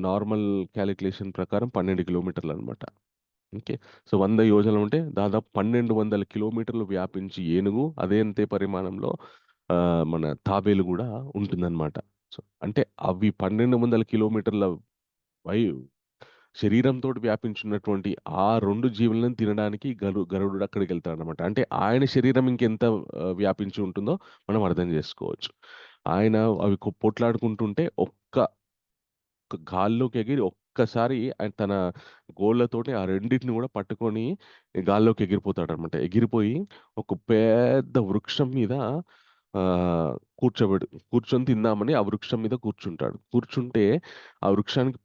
నార్మల్ కాలిక్యులేషన్ ప్రకారం 12 కిలోమీటర్లనమాట. ఓకే. సో, 100 యోజనాలు అంటే దాదాపు 1200 కిలోమీటర్లు వ్యాపించి ఏనుగు అదే అంతే పరిమాణంలో మన తాబేలు గూడా ఉంటుందన్నమాట. సో, అంటే అవి 1200 కిలోమీటర్ల వై శరీరంతోటి వ్యాపించున్నటువంటి ఆ 2 జీవులను తినడానికి గరుడు అక్కడికెళ్తాడనమాట. అంటే ఆయన శరీరం ఇంకెంత వ్యాపించి ఉంటుందో మనం అర్థం జేసుకోవచ్చు. ఆయన అవి పొట్లాడుకుంటుంటే గాల్లోకి ఎగిరి ఒక్కసారి ఆయన తన గోళ్ళతోటి ఆ రెండిటిని గూడా పట్టుకొని గాల్లోకి ఎగిరిపోతాడనమాట. ఎగిరిపోయి ఒక పెద్ద వృక్షం మీద కూర్చొని తిందామని ఆ వృక్షం మీద కూర్చుంటాడు. కూర్చుంటే ఆ వృక్షానికి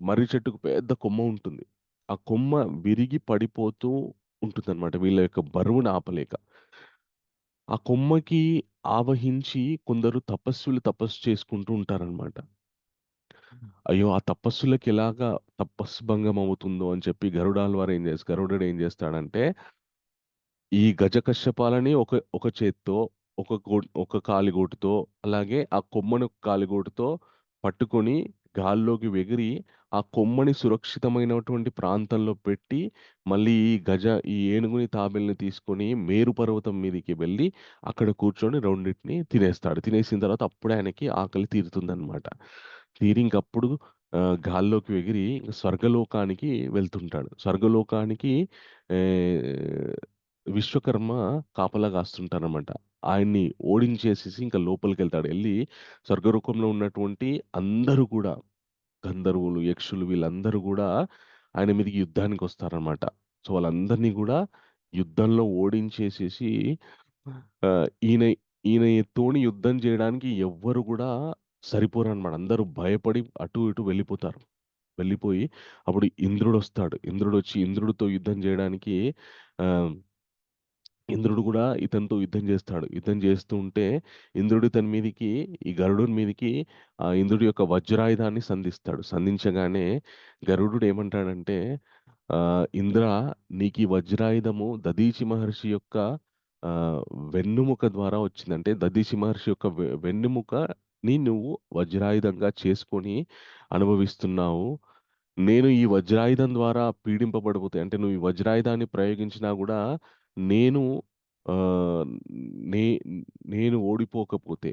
మర్రి చెట్టుకు పెద్ద కొమ్మ ఉంటుంది. ఆ కొమ్మ విరిగి పడిపోతూ ఉంటుందన్నమాట వీళ్ళ యొక్క బరువుని ఆపలేక. ఆ కొమ్మకి ఆవహించి కొందరు తపస్సు చేసుకుంటూ ఉంటారనమాట. అయ్యో! ఆ తపస్సులకి ఎలాగా తపస్సు భంగం అవుతుందో అని చెప్పి గరుడు ఏం చేస్తాడంటే, ఈ గజకశ్యపాలని ఒక చేత్తో, ఒక కాలిగోటితో, అలాగే ఆ కొమ్మని ఒక కాలిగోటితో పట్టుకొని గాల్లోకి ఎగిరి, ఆ కొమ్మని సురక్షితమైనటువంటి ప్రాంతంలో పెట్టి, మళ్ళీ ఈ ఏనుగుని, తాబేలుని తీసుకొని మేరు పర్వతం మీదకి వెళ్ళి, అక్కడ కూర్చొని రెండిటిని తినేస్తాడు. తినేసిన తర్వాత అప్పుడే ఆయనకి ఆకలి తీరుతుందనమాట. తీరి ఇంకప్పుడు గాల్లోకి ఎగిరి స్వర్గలోకానికి వెళ్తుంటాడు. స్వర్గలోకానికి ఆహ్, విశ్వకర్మ కాపలా కాస్తుంటారనమాట. ఆయన్ని ఓడించేసేసి ఇంకా లోపలికెళ్తాడు. ఎళ్లి స్వర్గలోకంలో ఉన్నటువంటి అందరూ కూడా గంధర్వులు, యక్షులు వీళ్ళందరూ గూడా ఆయన మీదకి యుద్ధానికొస్తారనమాట. సో, వాళ్ళందరిని గూడా యుద్ధంలో ఓడించేసేసి ఆహ్, ఈయన ఈయనతోని యుద్ధం జేయడానికి ఎవ్వరు గూడా సరిపోరనమాట. అందరూ భయపడి అటు ఇటు వెళ్ళిపోతారు. వెళ్ళిపోయి అప్పుడు ఇంద్రుడొస్తాడు. ఇంద్రుడితో యుద్ధం జేయడానికి ఆహ్ ఇంద్రుడు గూడా ఇతనితో యుద్ధం జేస్తాడు. యుద్ధం జేస్తూ ఉంటే ఇంద్రుడు ఇతని మీదికి, ఈ గరుడుని మీదికి ఇంద్రుడి యొక్క వజ్రాయుధాన్ని సంధిస్తాడు. సంధించగానే గరుడుడు ఏమంటాడంటే ఇంద్ర నీకీ వజ్రాయుధము దధీచి మహర్షి యొక్క ఆహ్, వెన్నుముక ద్వారా వచ్చింది. అంటే దధీచి మహర్షి యొక్క వెన్నెముకని నువ్వు వజ్రాయుధంగా చేసుకొని అనుభవిస్తున్నావు. నేను ఈ వజ్రాయుధం ద్వారా పీడింపబడిపోతే అంటే నువ్వు ఈ వజ్రాయుధాన్ని ప్రయోగించినా గూడా నేను ఆహ్, నే నేను ఓడిపోకపోతే,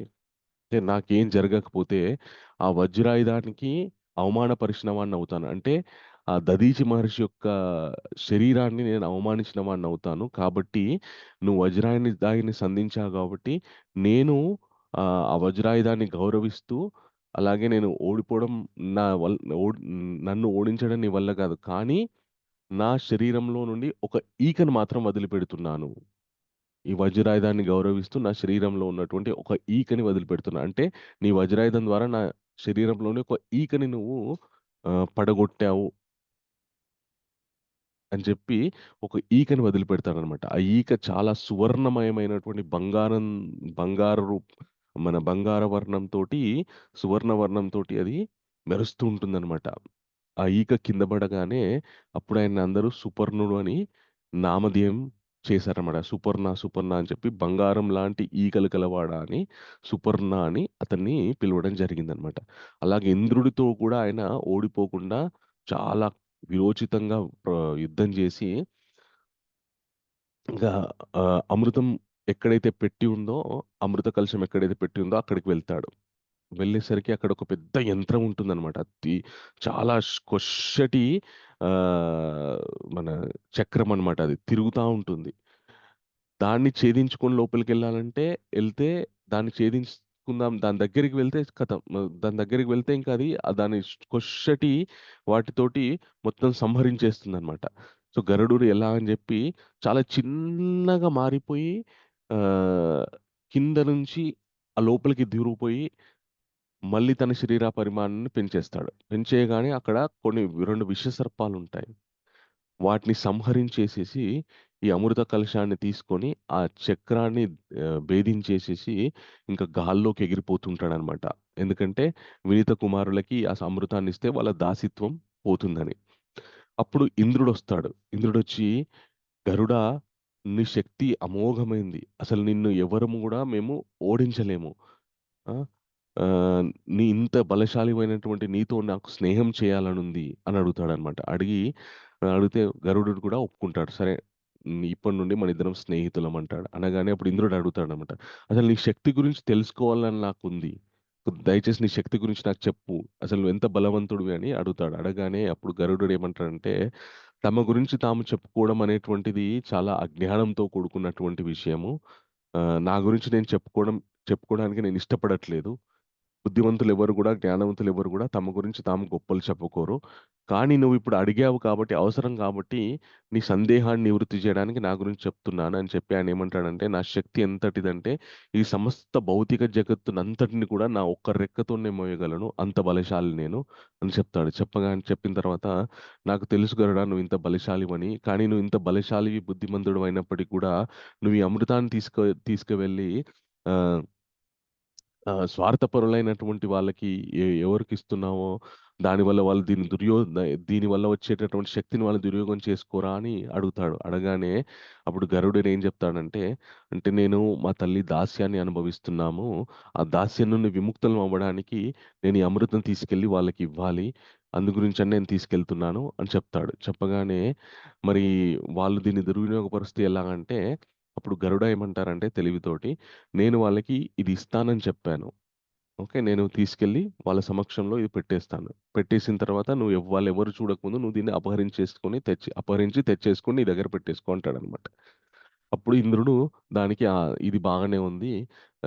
అంటే నాకేం జరగకపోతే ఆ వజ్రాయుధానికి అవమానపరిచిన వాడినవుతాను. అంటే ఆ దధీచి మహర్షి యొక్క శరీరాన్ని నేను అవమానించిన వాడినవుతాను. కాబట్టి నువ్వు దాయిని సంధించావు కాబట్టి నేను ఆ వజ్రాయుధాన్ని గౌరవిస్తూ, అలాగే నేను ఓడిపోవడం నా వల్ ఓడ్ నన్ను ఓడించడం నీ వల్ల కాదు. కానీ నా శరీరంలో నుండి ఒక ఈకను మాత్రం వదిలిపెడుతున్నాను. ఈ వజ్రాయుధాన్ని గౌరవిస్తూ నా శరీరంలో ఉన్నటువంటి ఒక ఈకని వదిలిపెడుతున్నా. అంటే నీ వజ్రాయుధం ద్వారా నా శరీరంలోని ఒక ఈకని నువ్వు పడగొట్టావు అని చెప్పి ఒక ఈకని వదిలిపెడతాడనమాట. ఆ ఈక చాలా సువర్ణమయమైనటువంటి బంగారు మన బంగార వర్ణంతోటి, సువర్ణ వర్ణంతోటి అది మెరుస్తూ ఉంటుందనమాట. ఆ ఈక కింద పడగానే అప్పుడు ఆయన అందరూ సుపర్ణుడు అని నామధేయం చేశారన్నమాట. సుపర్ణ, సుపర్ణ అని చెప్పి బంగారం లాంటి ఈకలు కలవాడా అని సుపర్ణ అని అతన్ని పిలవడం జరిగిందనమాట. అలాగే ఇంద్రుడితో కూడా ఆయన ఓడిపోకుండా చాలా విరోచితంగా యుద్ధం చేసి ఇంకా అమృతం ఎక్కడైతే పెట్టి ఉందో, అమృత కలశం ఎక్కడైతే పెట్టి ఉందో అక్కడికి వెళ్తాడు. వెళ్ళేసరికి అక్కడ ఒక పెద్ద యంత్రం ఉంటుందన్నమాట. చాలా కొచ్చటి మన చక్రం అన్నమాట. అది తిరుగుతా ఉంటుంది. దాన్ని ఛేదించుకొని లోపలికెళ్ళాలంటే ఎళ్తే దాన్ని ఛేదించుకుందాం దాని దగ్గరికి వెళ్తే ఖతం. దాని దగ్గరికి వెళ్తే ఇంకా అది దాని కొచ్చటి వాటితోటి మొత్తం సంహరించేస్తుందన్నమాట. సో, గరుడుడు ఎలా అని జెప్పి చాలా చిన్నగా మారిపోయి కింద నుంచి ఆ లోపలికి దూరిపోయి మళ్ళీ తన శరీర పరిమాణాన్ని పెంచేస్తాడు. పెంచేయగానే అక్కడ కొన్ని 2 విషసర్పాలుంటాయి. వాటిని సంహరించేసేసి ఈ అమృత కలశాన్ని తీసుకొని ఆ చక్రాన్ని భేదించేసేసి ఇంకా గాల్లోకి ఎగిరిపోతుంటాడనమాట. ఎందుకంటే వినీత కుమారులకి ఆ అమృతాన్నిస్తే వాళ్ళ దాసిత్వం పోతుందని. అప్పుడు ఇంద్రుడొస్తాడు. ఇంద్రుడొచ్చి "గరుడా! నీ శక్తి అమోఘమైంది. అసలు నిన్ను ఎవరము గూడా మేము ఓడించలేము. ఆ! నీ ఇంత బలశాలివైనటువంటి నీతో నాకు స్నేహం చేయాలనుంది" అని అడుగుతాడనమాట. అడిగితే గరుడుడు కూడా ఒప్పుకుంటాడు. సరే ఇప్పటి నుండి మనిద్దరం స్నేహితులం అంటాడు. అనగానే అప్పుడు ఇంద్రుడు అడుగుతాడనమాట. "అసలు నీ శక్తి గురించి తెలుసుకోవాలని నాకుంది. దయచేసి నీ శక్తి గురించి నాకు చెప్పు. అసలు నువ్వెంత బలవంతుడివి" అని అడుగుతాడు. అడగగానే అప్పుడు గరుడుడు ఏమంటాడంటే, తమ గురించి తాము చెప్పుకోవడం అనేటువంటిది చాలా అజ్ఞానంతో కూడుకున్నటువంటి విషయము. నా గురించి నేను చెప్పుకోవడానికి నేను ఇష్టపడట్లేదు. బుద్ధిమంతులెవరు గూడా, జ్ఞానవంతులెవరు గూడా తమ గురించి తాము గొప్పలు చెప్పుకోరు. కానీ నువ్విప్పుడు అడిగావు కాబట్టి, అవసరం కాబట్టి, నీ సందేహాన్ని నివృత్తి చేయడానికి నా గురించి చెప్తున్నాను అని చెప్పి ఆయనేమంటాడంటే, నా శక్తి ఎంతటిదంటే, ఈ సమస్త భౌతిక జగత్తునంతటిని కూడా నా ఒక్క రెక్కతోనే మోయగలను. అంత బలశాలి నేను అని చెప్తాడు. చెప్పిన తర్వాత, నాకు తెలుసు గరుడా నువ్వింత బలశాలివని. కానీ నువ్వింత బలశాలివి, బుద్ధిమంతుడివైనప్పటికి కూడా, నువ్వు ఈ అమృతాన్ని తీసుకువెళ్ళి ఆహ్ స్వార్థపరులైనటువంటి వాళ్ళకి ఎవరికిస్తున్నావో దానివల్ల వాళ్ళు దీనివల్ల వచ్చేటటువంటి శక్తిని వాళ్ళు దుర్యోగం చేసుకోరా అని అడుగుతాడు. అడగానే అప్పుడు గరుడుడు ఏం చెప్తాడంటే, అంటే నేను మా తల్లి దాస్యాన్ని అనుభవిస్తున్నాము. ఆ దాస్యం నుండి విముక్తులం అవ్వడానికి నేను ఈ అమృతం తీసుకెళ్ళి వాళ్ళకివ్వాలి. అందుగురించని నేను తీసుకెళ్తున్నాను అని చెప్తాడు. చెప్పగానే మరి వాళ్ళు దీన్ని దుర్వినియోగపరుస్తే ఎలాగంటే అప్పుడు గరుడ ఏమంటారంటే తెలివితోటి, నేను వాళ్ళకి ఇది ఇస్తానని చెప్పాను. ఓకే. నేను తీసుకెళ్ళి వాళ్ళ సమక్షంలో ఇది పెట్టేస్తాను. పెట్టేసిన తర్వాత వాళ్ళెవరు చూడకముందు నువ్వు దీన్ని అపహరించి తెచ్చేసుకొని నీ దగ్గర పెట్టేసుకో అంటాడనమాట. అప్పుడు ఇంద్రుడు దానికి ఇది బాగానే ఉంది.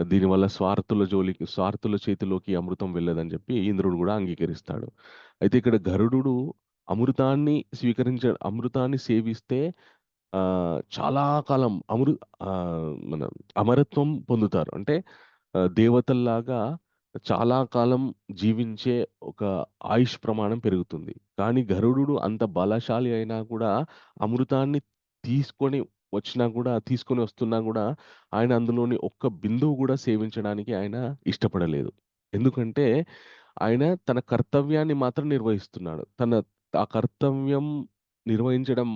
దీనివల్ల స్వార్థుల చేతిలోకి అమృతం వెళ్ళదని చెప్పి ఇంద్రుడు గూడా అంగీకరిస్తాడు. అయితే ఇక్కడ గరుడుడు అమృతాన్ని సేవిస్తే చాలా కాలం మన అమరత్వం పొందుతారు. అంటే దేవతల్లాగా చాలా కాలం జీవించే ఒక ఆయుష్ ప్రమాణం పెరుగుతుంది. కానీ గరుడుడు అంత బలశాలి అయినా కూడా అమృతాన్ని తీసుకొని తీసుకొని వస్తున్నా గూడా ఆయన అందులోని ఒక్క బిందువు గూడా సేవించడానికి ఆయన ఇష్టపడలేదు. ఎందుకంటే ఆయన తన కర్తవ్యాన్ని మాత్రం నిర్వహిస్తున్నాడు. ఆ కర్తవ్యం నిర్వహించడం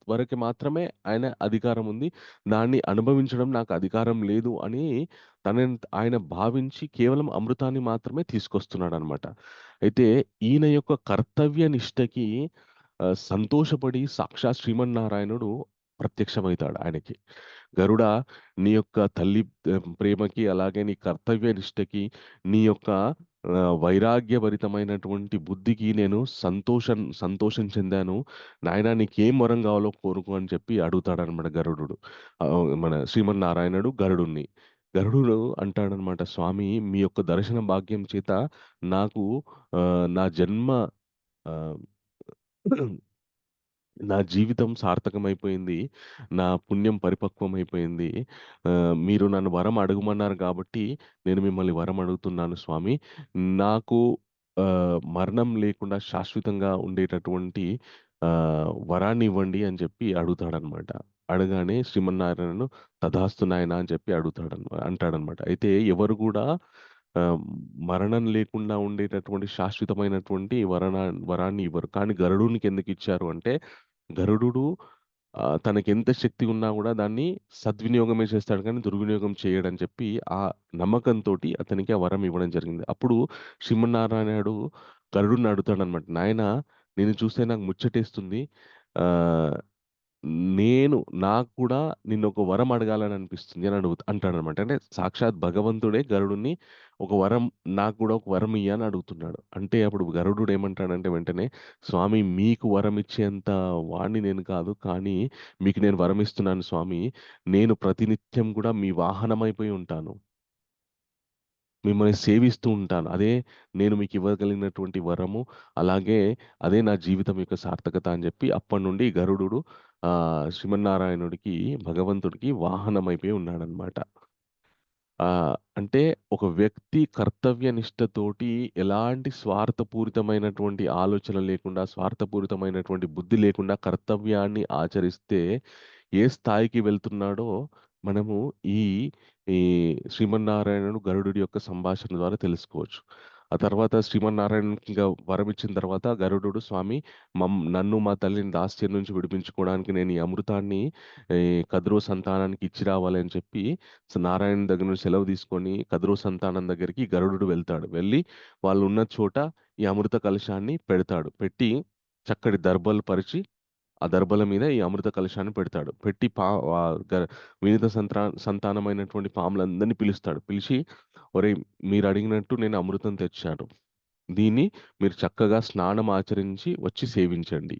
వరకు మాత్రమే ఆయన అధికారం ఉంది. దాన్ని అనుభవించడం నాకు అధికారం లేదు అని ఆయన భావించి కేవలం అమృతాన్ని మాత్రమే తీసుకొస్తున్నాడనమాట. అయితే ఈయన యొక్క కర్తవ్య నిష్టకి సంతోషపడి సాక్షాత్ శ్రీమన్నారాయణుడు ప్రత్యక్షమైతాడు ఆయనకి. గరుడా! నీ యొక్క తల్లి ప్రేమకి, అలాగే నీ కర్తవ్య నిష్టకి, నీ యొక్క వైరాగ్యభరితమైనటువంటి బుద్ధికి నేను సంతోషం చెందాను. నాయనా నీకేం వరం కావాలో కోరుకో అని చెప్పి అడుగుతాడనమాట గరుడుడు. మన శ్రీమన్నారాయణుడు గరుడుని. గరుడుడు అంటాడనమాట, స్వామి మీ యొక్క దర్శన భాగ్యం చేత నాకు నా జన్మ ఆహ్ నా జీవితం సార్థకమైపోయింది. నా పుణ్యం పరిపక్వమైపోయింది. మీరు నన్ను వరం అడగమన్నారు కాబట్టి నేను మిమ్మల్ని వరం అడుగుతున్నాను స్వామి. నాకు మరణం లేకుండా శాశ్వతంగా ఉండేటటువంటి వరాన్ని ఇవ్వండి అని చెప్పి అడుగుతాడనమాట. అడగానే శ్రీమన్నారాయణను తథాస్తు నాయనా అని చెప్పి అంటాడనమాట. అయితే ఎవరు కూడా ఆహ్, మరణం లేకుండా ఉండేటటువంటి శాశ్వతమైనటువంటి వరాన్ని ఇవ్వరు. కానీ గరుడునికి ఎందుకిచ్చారు అంటే గరుడుడు తనకెంత శక్తి ఉన్నా గూడా దాన్ని సద్వినియోగమే చేస్తాడు కానీ దుర్వినియోగం చేయడని చెప్పి ఆ నమ్మకంతోటి అతనికి ఆ వరం ఇవ్వడం జరిగింది. అప్పుడు శ్రీమన్నారాయణుడు గరుడుని అడుగుతాడనమాట. నాయనా నిన్ను చూస్తే నాకు ముచ్చటేస్తుంది. ఆహ్, నాకు కూడా నిన్నొక వరం అడగాలని అనిపిస్తుంది అని అంటాడనమాట. అంటే సాక్షాత్ భగవంతుడే గరుడుని ఒక వరం నాకు కూడా ఒక వరం ఇయ్యి అని అడుగుతున్నాడు. అంటే అప్పుడు గరుడుడు ఏమంటాడంటే వెంటనే, "స్వామి మీకు వరం ఇచ్చేంత వాడిని నేను కాదు. కానీ మీకు నేను వరం ఇస్తున్నాను స్వామి. నేను ప్రతినిత్యం కూడా మీ వాహనమైపోయి ఉంటాను. మిమ్మల్ని సేవిస్తూ ఉంటాను. అదే నేను మీకు ఇవ్వగలిగినటువంటి వరము. అలాగే అదే నా జీవితం యొక్క సార్థకత" అని చెప్పి అప్పటినుండి గరుడుడు శ్రీమన్నారాయణుడికి, భగవంతుడికి వాహనమైపోయి ఉన్నాడనమాట. అంటే ఒక వ్యక్తి కర్తవ్య నిష్టతోటి ఎలాంటి స్వార్థపూరితమైనటువంటి ఆలోచన లేకుండా, స్వార్థపూరితమైనటువంటి బుద్ధి లేకుండా కర్తవ్యాన్ని ఆచరిస్తే ఏ స్థాయికి వెళ్తున్నాడో మనము ఈ ఈ శ్రీమన్నారాయణుడు గరుడుడి యొక్క సంభాషణ ద్వారా తెలుసుకోవచ్చు. ఆ తర్వాత శ్రీమన్నారాయణునికి ఇంక వరమిచ్చిన తర్వాత గరుడుడు స్వామి నన్ను మా తల్లిని దాస్యం నుంచి విడిపించుకోవడానికి నేను ఈ అమృతాన్ని కద్రో సంతానానికి ఇచ్చి రావాలి అని చెప్పి నారాయణ దగ్గర నుంచి సెలవు తీసుకొని కద్రో సంతానం దగ్గరికి గరుడుడు వెళ్తాడు. వెళ్ళి వాళ్ళున్న చోట ఈ అమృత కలశాన్ని పెడతాడు. పెట్టి చక్కటి దర్బలు పరిచి ఆ దర్బల మీద ఈ అమృత కలశాన్ని పెడతాడు. పెట్టి వినీత సంతానమైనటువంటి పాములందరిని పిలుస్తాడు. పిలిచి ఒరేయ్! మీరు అడిగినట్టు నేను అమృతం తెచ్చాను. దీన్ని మీరు చక్కగా స్నానం ఆచరించి వచ్చి సేవించండి.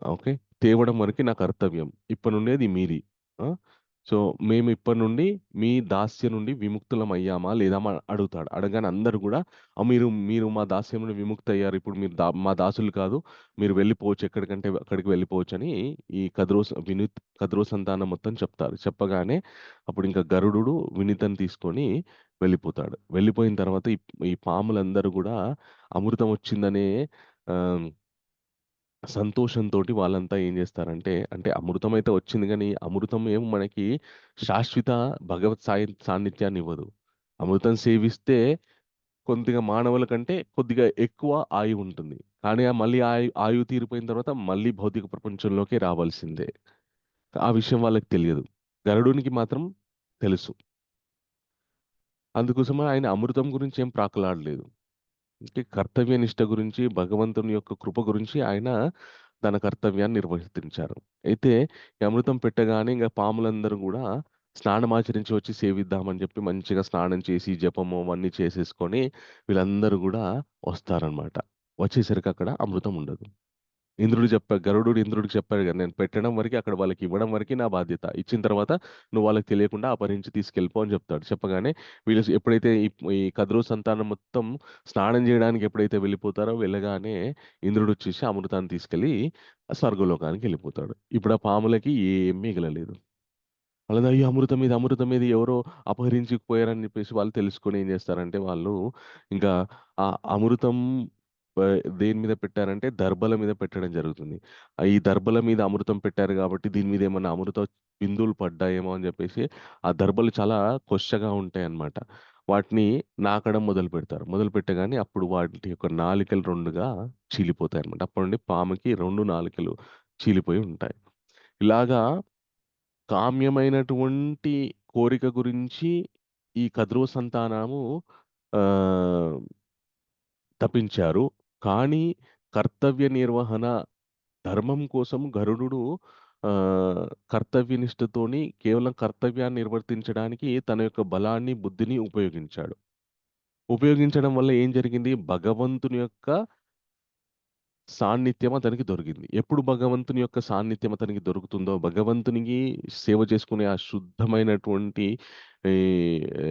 ఓకే. తేవడం వరకే నా కర్తవ్యం. ఇప్పటి నుండి అది మీది. ఆ! సో, మేము ఇప్పటి నుండి మీ దాస్యం నుండి విముక్తులమయ్యామా లేదా అడుగుతాడు. అడగగానే అందరూ గూడా మీరు మీరు మా దాస్యం నుండి విముక్తయ్యారు. ఇప్పుడు మీరు మా దాసులు కాదు. మీరు వెళ్ళిపోవచ్చు. ఎక్కడికంటే అక్కడికి వెళ్ళిపోవచ్చని ఈ కద్రో సంతానం మొత్తం చెప్తారు. చెప్పగానే అప్పుడు ఇంకా గరుడుడు వినీతని తీసుకొని వెళ్ళిపోతాడు. వెళ్ళిపోయిన తర్వాత ఈ పాములందరూ గూడా అమృతం వచ్చిందనే ఆహ్ సంతోషంతోటి వాళ్ళంతా ఏం జేస్తారంటే, అంటే అమృతమైతే వచ్చింది గానీ, అమృతం ఏమో మనకి శాశ్వత భగవత్ సాన్నిధ్యాన్నివ్వదు. అమృతం సేవిస్తే కొద్దిగా మానవుల కంటే కొద్దిగా ఎక్కువ ఆయువుంటుంది. కానీ మళ్ళీ ఆయువు తీరిపోయిన తర్వాత మళ్ళీ భౌతిక ప్రపంచంలోకే రావాల్సిందే. ఆ విషయం వాళ్ళకి తెలియదు. గరుడునికి మాత్రం తెలుసు. అందుకోసమే ఆయన అమృతం గురించి ఏం ప్రాకులాడలేదు. అంటే కర్తవ్య నిష్ట గురించి, భగవంతుని యొక్క కృప గురించి ఆయన తన కర్తవ్యాన్ని నిర్వర్తించారు. అయితే ఈ అమృతం పెట్టగానే ఇంక పాములందరూ గూడా స్నానమాచరించి వచ్చి సేవిద్దామని చెప్పి మంచిగా స్నానం చేసి, జపము అవన్నీ చేసేసుకొని వీళ్ళందరూ గూడా వస్తారనమాట. వచ్చేసరికి అక్కడ అమృతం ఉండదు. గరుడుడు ఇంద్రుడికి చెప్పాడు గదా! నేను పెట్టడం వరకే అక్కడ వాళ్ళకి ఇవ్వడం వరకే నా బాధ్యత. ఇచ్చిన తర్వాత నువ్వు వాళ్ళకి తెలియకుండా అపహరించి తీసుకెళ్ళిపో అని చెప్తాడు. చెప్పగానే వీళ్ళు ఎప్పుడైతే ఈ కద్రూ సంతానం మొత్తం స్నానం చేయడానికి ఎప్పుడైతే వెళ్ళిపోతారో వెళ్ళగానే ఇంద్రుడొచ్చేసి అమృతాన్ని తీసుకెళ్ళి స్వర్గలోకానికి ఎళ్ళిపోతాడు. ఇప్పుడు ఆ పాములకి ఏం మిగలలేదు. వాళ్ళది అయ్యో! అమృతం ఏది ఎవరో అపహరించుకుపోయారని చెప్పేసి వాళ్ళు తెలుసుకొని ఏం చేస్తారంటే వాళ్ళు ఇంకా ఆ అమృతం దేని మీద పెట్టారంటే దర్భల మీద పెట్టడం జరుగుతుంది. ఈ దర్భల మీద అమృతం పెట్టారు కాబట్టి దీని మీద ఏమన్నా అమృత బిందువులు పడ్డాయేమో అని చెప్పేసి ఆ దర్భలు చాలా కొచ్చగా ఉంటాయన్నమాట. వాటిని నాకడం మొదలుపెడతారు. మొదలుపెట్టగానే అప్పుడు వాటి యొక్క నాలికలు 2గా చీలిపోతాయన్నమాట. అప్పటి నుండి పాముకి 2 నాలుకలు చీలిపోయి ఉంటాయి. ఇలాగా కామ్యమైనటువంటి కోరిక గురించి ఈ కద్రో సంతానము ఆహ్, తపించారు. కానీ కర్తవ్య నిర్వహణ, ధర్మం కోసం గరుడుడు కర్తవ్యనిష్టతోని కేవలం కర్తవ్యాన్ని నిర్వర్తించడానికి తన యొక్క బలాన్ని, బుద్ధిని ఉపయోగించాడు. ఉపయోగించడం వల్ల ఏం జరిగింది? భగవంతుని యొక్క సాన్నిధ్యం అతనికి దొరికింది. ఎప్పుడు భగవంతుని యొక్క సాన్నిధ్యం అతనికి దొరుకుతుందో, భగవంతునికి సేవ చేసుకునే ఆ శుద్ధమైనటువంటి ఈ ఏ,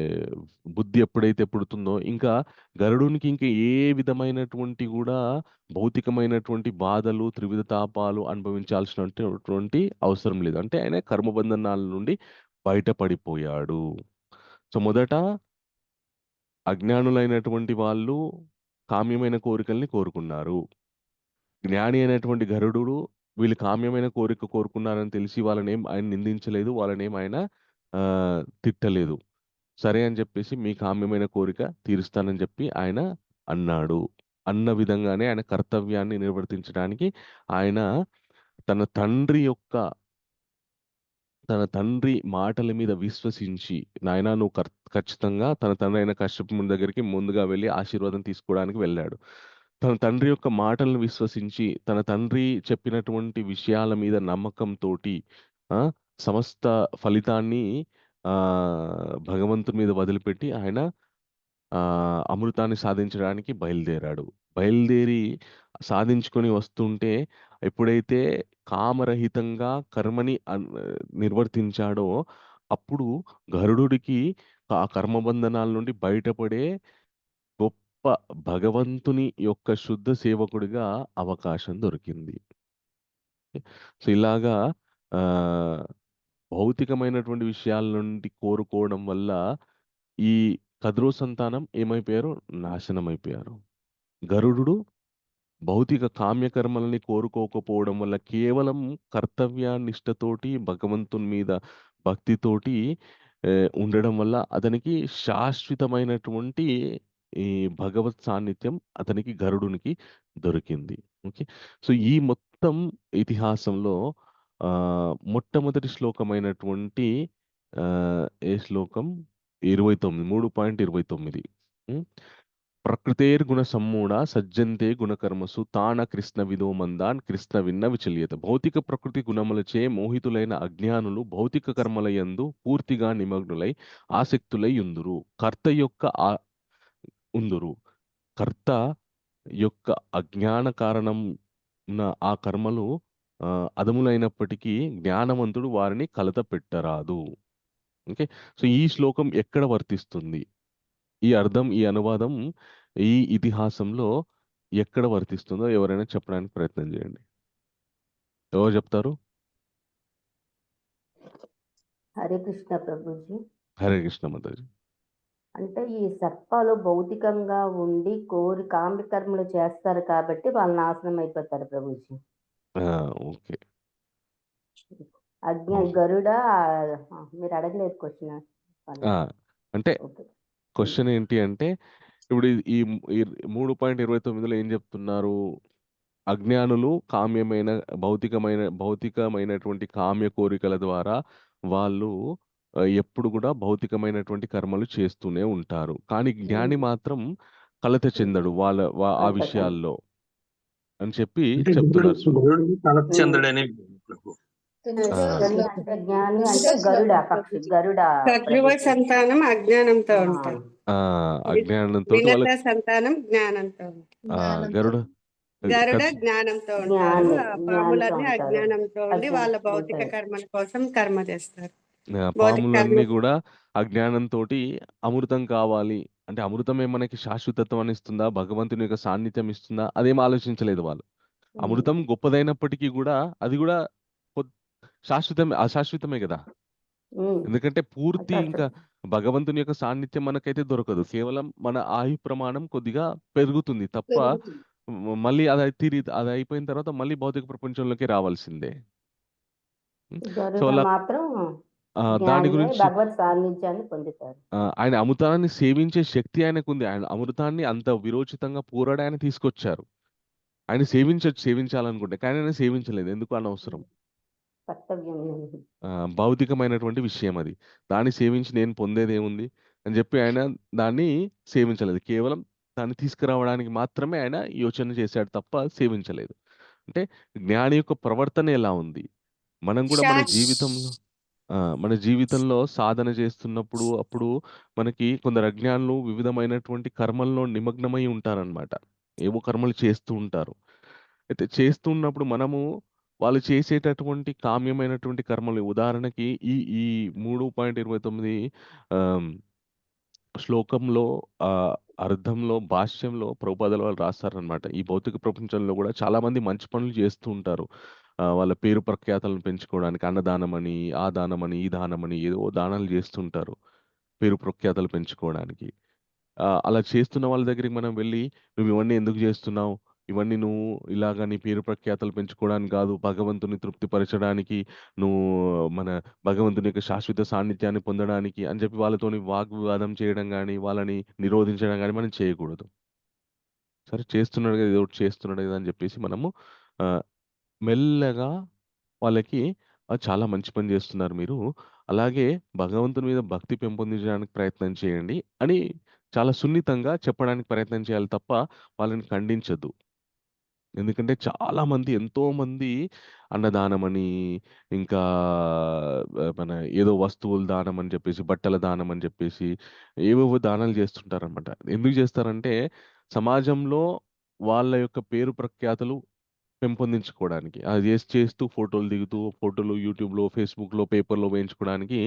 బుద్ధి ఎప్పుడైతే పుడుతుందో ఇంకా గరుడునికి ఇంకా ఏ విధమైనటువంటి కూడా భౌతికమైనటువంటి బాధలు త్రివిధ తాపాలు అనుభవించాల్సినటువంటి అవసరం లేదు. అంటే ఆయన కర్మబంధనాల నుండి బయటపడిపోయాడు. సో మొదట అజ్ఞానులైనటువంటి వాళ్ళు కామ్యమైన కోరికల్ని కోరుకున్నారు. జ్ఞాని అయినటువంటి గరుడు వీళ్ళు కామ్యమైన కోరిక కోరుకున్నారని తెలిసి వాళ్ళనేం ఆయన నిందించలేదు, వాళ్ళనేం ఆయన తిట్టలేదు. సరే అని చెప్పేసి మీ కామ్యమైన కోరిక తీరుస్తానని చెప్పి ఆయన అన్నాడు. అన్న విధంగానే ఆయన కర్తవ్యాన్ని నిర్వర్తించడానికి ఆయన తన తండ్రి యొక్క తన తండ్రి మాటల మీద విశ్వసించి, నాయనా నువ్వు ఖచ్చితంగా తన తండ్రి అయిన కశ్యపుని దగ్గరికి ముందుగా వెళ్ళి ఆశీర్వాదం తీసుకోవడానికి వెళ్ళాడు. తన తండ్రి యొక్క మాటలను విశ్వసించి, తన తండ్రి చెప్పినటువంటి విషయాల మీద నమ్మకంతోటి సమస్త ఫలితాన్ని భగవంతుని మీద వదిలిపెట్టి ఆయన అమృతాన్ని సాధించడానికి బయలుదేరాడు. బయలుదేరి సాధించుకొని వస్తుంటే ఎప్పుడైతే కామరహితంగా కర్మని నిర్వర్తించాడో అప్పుడు గరుడుకి ఆ కర్మబంధనాల నుండి బయటపడే గొప్ప భగవంతుని యొక్క శుద్ధ సేవకుడిగా అవకాశం దొరికింది. సో ఇలాగా భౌతికమైనటువంటి విషయాల నుండి కోరుకోవడం వల్ల ఈ కద్రో సంతానం ఏమైపోయారు? నాశనం అయిపోయారు. గరుడు భౌతిక కామ్యకర్మలని కోరుకోకపోవడం వల్ల కేవలం కర్తవ్యానిష్టతోటి భగవంతుని మీద భక్తితోటి ఉండడం వల్ల అతనికి శాశ్వతమైనటువంటి ఈ భగవత్ సాన్నిధ్యం అతనికి గరుడునికి దొరికింది. ఓకే, సో ఈ మొత్తం ఇతిహాసంలో మొట్టమొదటి శ్లోకమైనటువంటి ఏ శ్లోకం 29 3.29 ప్రకృతేర్గుణ సమ్మూఢ సజ్జంతే గుణకర్మసు తాన కృష్ణ విదో మందాన్ కృష్ణ విన్న విచల్యత. భౌతిక ప్రకృతి గుణములచే మోహితులైన అజ్ఞానులు భౌతిక కర్మల యందు పూర్తిగా నిమగ్నులై ఆసక్తులై ఉందురు. కర్త యొక్క అజ్ఞాన కారణం ఆ కర్మలు అదములైనప్పటికీ జ్ఞానవంతుడు వారిని కలత పెట్టరాదు. ఓకే, సో ఈ శ్లోకం ఎక్కడ వర్తిస్తుంది? ఈ అర్థం, ఈ అనువాదం ఈ ఇతిహాసంలో ఎక్కడ వర్తిస్తుందో ఎవరైనా చెప్పడానికి ప్రయత్నం చేయండి. ఎవరు చెప్తారు? హరే కృష్ణ ప్రభుజీ. హరే కృష్ణ మాతాజీ. అంటే ఈ సర్పాలు భౌతికంగా ఉండి కామ్యకర్మలు చేస్తారు కాబట్టి వాళ్ళు నాశనం అయిపోతారు ప్రభుజీ. ఓకే, గరుడ మీరు అడగలేదు క్వశ్చన్. అంటే క్వశ్చన్ ఏంటి అంటే ఇప్పుడు ఈ 3.29లో ఏం చెప్తున్నారు? అజ్ఞానులు భౌతికమైనటువంటి కామ్య కోరికల ద్వారా వాళ్ళు ఎప్పుడు కూడా భౌతికమైనటువంటి కర్మలు చేస్తూనే ఉంటారు. కానీ జ్ఞాని మాత్రం కలత చెందడు ఆ విషయాల్లో అని చెప్పి చెప్తున్నారు. జ్ఞాని అంటే గరుడ సంతానం అజ్ఞానంతో ఉంటారు. అజ్ఞానంతో సంతానం జ్ఞానంతో గరుడ జ్ఞానంతో ఉంటారు. పాములన్నీ అజ్ఞానంతో ఉండి వాళ్ళ భౌతిక కర్మల కోసం కర్మ చేస్తారు. పాములన్నీ కూడా అజ్ఞానంతో అమృతం కావాలి అంటే అమృతమే మనకి శాశ్వతత్వం ఇస్తుందా, భగవంతుని యొక్క సాన్నిధ్యం ఇస్తుందా, అదేం ఆలోచించలేదు వాళ్ళు. అమృతం గొప్పదైనప్పటికీ కూడా అది కూడా అశాశ్వతమే కదా. ఎందుకంటే పూర్తి ఇంకా భగవంతుని యొక్క సాన్నిధ్యం మనకైతే దొరకదు. కేవలం మన ఆయు ప్రమాణం కొద్దిగా పెరుగుతుంది తప్ప మళ్ళీ అది అయిపోయిన తర్వాత మళ్ళీ భౌతిక ప్రపంచంలోకి రావాల్సిందే. సో దాని గురించి ఆయన అమృతాన్ని సేవించే శక్తి ఆయనకు ఉంది. ఆయన అమృతాన్ని అంత విరోచితంగా పోరాడి ఆయన తీసుకొచ్చారు. ఆయన సేవించాలనుకుంటే కానీ ఆయన సేవించలేదు. ఎందుకు? అనవసరం, భౌతికమైనటువంటి విషయం అది. దాన్ని సేవించి నేను పొందేది ఏముంది అని చెప్పి ఆయన దాన్ని సేవించలేదు. కేవలం దాన్ని తీసుకురావడానికి మాత్రమే ఆయన యోచన చేశాడు తప్ప సేవించలేదు. అంటే జ్ఞాని యొక్క ప్రవర్తన ఎలా ఉంది? మనం కూడా మన జీవితంలో సాధన చేస్తున్నప్పుడు అప్పుడు మనకి కొందరు అజ్ఞానులు వివిధమైనటువంటి కర్మల్లో నిమగ్నమై ఉంటారనమాట. ఏవో కర్మలు చేస్తూ ఉంటారు. అయితే చేస్తూ ఉన్నప్పుడు మనము వాళ్ళు చేసేటటువంటి కామ్యమైనటువంటి కర్మలు ఉదాహరణకి ఈ ఈ 3.29 ఆహ్, శ్లోకంలో అర్థంలో భాష్యంలో ప్రభుపాదుల వారు రాస్తారనమాట. ఈ భౌతిక ప్రపంచంలో గూడా చాలామంది మంచి పనులు చేస్తూ ఉంటారు. వాళ్ళ పేరు ప్రఖ్యాతలను పెంచుకోవడానికి అన్నదానమని, ఆ దానమని, ఈ దానమని ఏదో దానాలు చేస్తుంటారు. పేరు ప్రఖ్యాతలు పెంచుకోవడానికి. అలా చేస్తున్న వాళ్ళ దగ్గరికి మనం వెళ్లి, "నువ్వు ఇవన్నీ ఎందుకు చేస్తున్నావు? ఇవన్నీ నువ్వు ఇలాగ నీ పేరు ప్రఖ్యాతలు పెంచుకోవడానికి గాదు, భగవంతుని తృప్తిపరచడానికి, నువ్వు మన భగవంతుని యొక్క శాశ్వత సాన్నిధ్యాన్ని పొందడానికి" అని చెప్పి వాళ్ళతోని వాగ్వివాదం చేయడం గాని, వాళ్ళని నిరోధించడం గాని మనం చేయకూడదు. సరే చేస్తున్నాడు గదా! ఏదో ఒకటి చేస్తున్నాడు గదా! అని చెప్పేసి మనము ఆహ్, మెల్లగా వాళ్ళకి చాలా మంచి పని జేస్తున్నారు మీరు. అలాగే భగవంతుని మీద భక్తి పెంపొందించడానికి ప్రయత్నం చేయండి అని చాలా సున్నితంగా చెప్పడానికి ప్రయత్నం చేయాలి తప్ప వాళ్ళని ఖండించొద్దు. ఎందుకంటే చాలామంది ఎంతోమంది అన్నదానమని, ఇంకా మన ఏదో వస్తువుల దానం అని జెప్పేసి, బట్టల దానం అని జెప్పేసి ఏవేవో దానాలు జేస్తుంటారనమాట. ఎందుకు జేస్తారంటే సమాజంలో వాళ్ళ యొక్క పేరు ప్రఖ్యాతలు పెంపొందించుకోవడానికి. అది చేస్తూ ఫోటోలు దిగుతూ, ఫోటోలు యూట్యూబ్‌లో, ఫేస్‌బుక్‌లో, పేపర్‌లో వేయించుకోవడానికి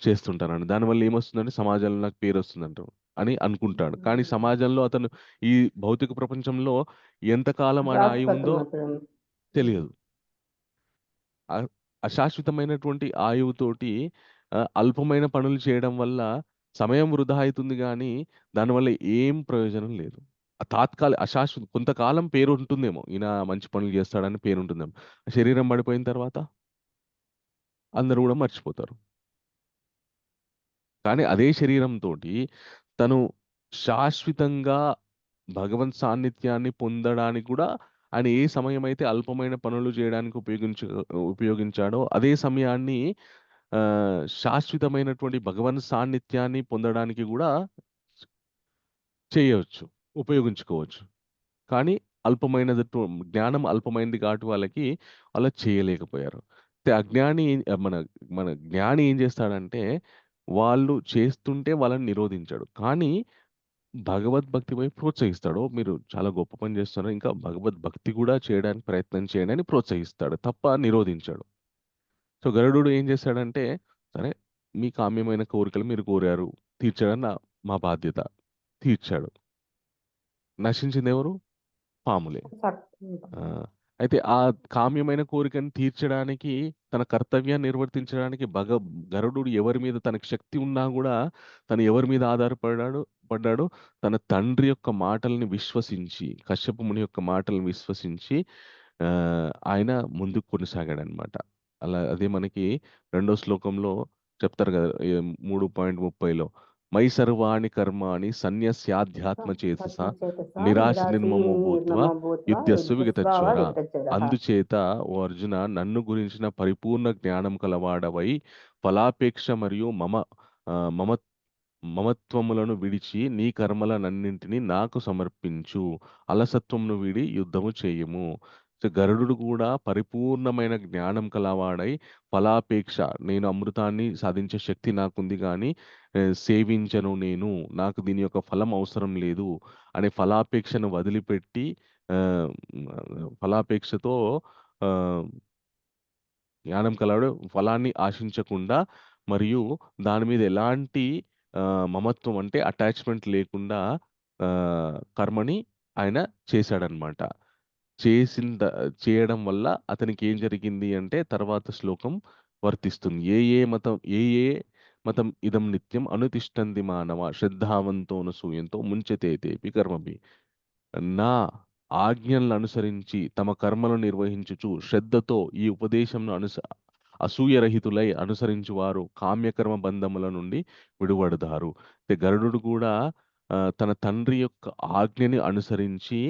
చేస్తుంటారండి. దానివల్ల ఏమొస్తుందంటే సమాజంలో నాకు పేరొస్తుందంటారు అని అనుకుంటాడు. కానీ సమాజంలో అతను ఈ భౌతిక ప్రపంచంలో ఎంతకాలం ఆయన శాశ్వతం ఆయువుందో అసలు. తెలియదు. అ అశాశ్వతమైనటువంటి ఆయువుతోటి అల్పమైన పనులు చేయడం వల్ల సమయం వృధా అయితుంది గానీ, దానివల్ల ఏం ప్రయోజనం లేదు. అశాశ్వత కొంతకాలం పేరుంటుందేమో. ఈయన మంచి పనులు చేస్తాడని పేరుంటుందేమో. శరీరం పడిపోయిన తర్వాత అందరూ గూడా మర్చిపోతారు. కానీ అదే శరీరంతోటి తను శాశ్వతంగా భగవత్ సాన్నిధ్యాన్ని పొందడానికి కూడా ఆయన ఏ సమయమైతే అల్పమైన పనులు చేయడానికి ఉపయోగించాడో అదే సమయాన్ని శాశ్వతమైనటువంటి భగవన్ సాన్నిధ్యాన్ని పొందడానికి గూడా చేయొచ్చు. ఉపయోగించుకోవచ్చు. కానీ జ్ఞానం అల్పమైనది కాబట్టి వాళ్ళకి అలా చేయలేకపోయారు. అయితే మన మన జ్ఞాని ఏం చేస్తాడంటే, వాళ్ళు చేస్తుంటే వాళ్ళని నిరోధించడు. కానీ భగవద్భక్తి వైపు ప్రోత్సహిస్తాడు. మీరు చాలా గొప్ప పని చేస్తున్నారు. ఇంకా భగవద్భక్తి కూడా చేయడానికి ప్రయత్నం చేయండి అని ప్రోత్సహిస్తాడు. తప్ప నిరోధించడు. సో, గరుడుడు ఏం చేశాడంటే, సరే మీ కామ్యమైన కోరికలు మీరు కోరారు. తీర్చడం మా బాధ్యత. తీర్చాడు. నశించిందెవరు? పాములే. ఆ! అయితే ఆ కామ్యమైన కోరికను తీర్చడానికి, తన కర్తవ్యాన్ని నిర్వర్తించడానికి గరుడు ఎవరి మీద తనకి శక్తి ఉన్నా గూడా, తను ఎవరి మీద పడ్డాడు? తన తండ్రి యొక్క మాటల్ని విశ్వసించి, కశ్యప ముని యొక్క మాటలను విశ్వసించి ఆయన ముందుకు కొనసాగాడనమాట. అదే మనకి రెండో శ్లోకంలో చెప్తారు గదా! 3.30లో మయి సర్వాణి కర్మాణి సన్యస్యాధ్యాత్మ చేతస నిరాశ నిర్మమో భూత్వా యుధ్యస్సు విగతజ్వర. అందుచేత ఓ అర్జున నన్ను గురించిన పరిపూర్ణ జ్ఞానం కలవాడవై ఫలాపేక్ష మరియు మమత్వములను విడిచి నీ కర్మలనన్నింటినీ నాకు సమర్పించు. అలసత్వమును వీడి యుద్ధము చేయుము. సో, గరుడుడు కూడా పరిపూర్ణమైన జ్ఞానం కలవాడై ఫలాపేక్ష నేను అమృతాన్ని సాధించే శక్తి నాకుంది గానీ సేవించను నేను. నాకు దీని యొక్క ఫలం అవసరం లేదు అనే ఫలాపేక్షను వదిలిపెట్టి ఆహ్, ఫలాపేక్షతో ఆహ్, జ్ఞానం కలవాడు ఫలాన్ని ఆశించకుండా మరియు దాని మీద ఎలాంటి మమత్వం అంటే అటాచ్‌మెంట్ లేకుండా కర్మని ఆయన చేశాడనమాట. చేసిన ద చేయడం వల్ల అతనికేం జరిగింది అంటే తర్వాత శ్లోకం వర్తిస్తుంది. ఏ మతం ఇదం నిత్యం అనుతిష్టంతి మానవ శ్రద్ధావంతోనసూయంతో ముంచతే తేపి కర్మభిః. నా ఆజ్ఞలను అనుసరించి తమ కర్మలను నిర్వహించుచు శ్రద్ధతో ఈ ఉపదేశంను అసూయరహితులై అనుసరించువారు కామ్యకర్మ బంధముల నుండి విడువడతారు. గరుడుడు కూడా తన తండ్రి యొక్క ఆజ్ఞని అనుసరించి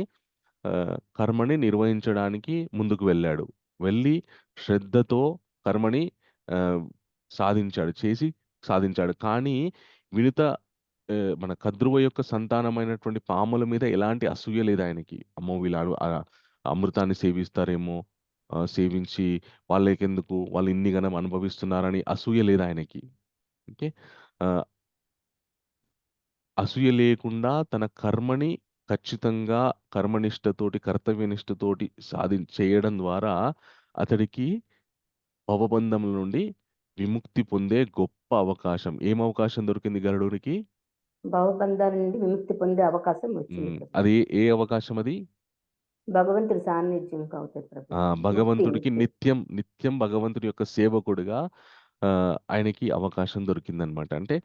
కర్మని నిర్వహించడానికి ముందుకు వెళ్ళాడు. వెళ్ళి శ్రద్ధతో కర్మని ఆహ్, సాధించాడు. కానీ వినుత మన కద్రువ యొక్క సంతానమైనటువంటి పాముల మీద ఎలాంటి అసూయ లేదు ఆయనకి. అమ్మో! వీళ్ళు అమృతాన్ని సేవిస్తారేమో, సేవించి వాళ్ళకెందుకు వాళ్ళు ఇన్ని గనం అనుభవిస్తున్నారని అసూయ లేదు ఆయనకి. ఓకే. ఆహ్, అసూయ లేకుండా తన కర్మని ఖచ్చితంగా కర్మనిష్టతోటి, కర్తవ్యనిష్టతోటి చేయడం ద్వారా అతడికి భవబంధముల నుండి విముక్తి పొందే గొప్ప అవకాశం. ఏం అవకాశం దొరికింది గరుడునికి? భవబంధాల నుండి విముక్తి పొందే అవకాశం వచ్చింది ప్రభు. అది ఏ అవకాశం అది? భగవంతుడి సాన్నిధ్యం అవుతుంది ప్రభు. భగవంతుడికి ముక్తి. నిత్యం భగవంతుడి యొక్క సేవకుడిగా ఆయనకి అవకాశం దొరికిందనమాట. అంటే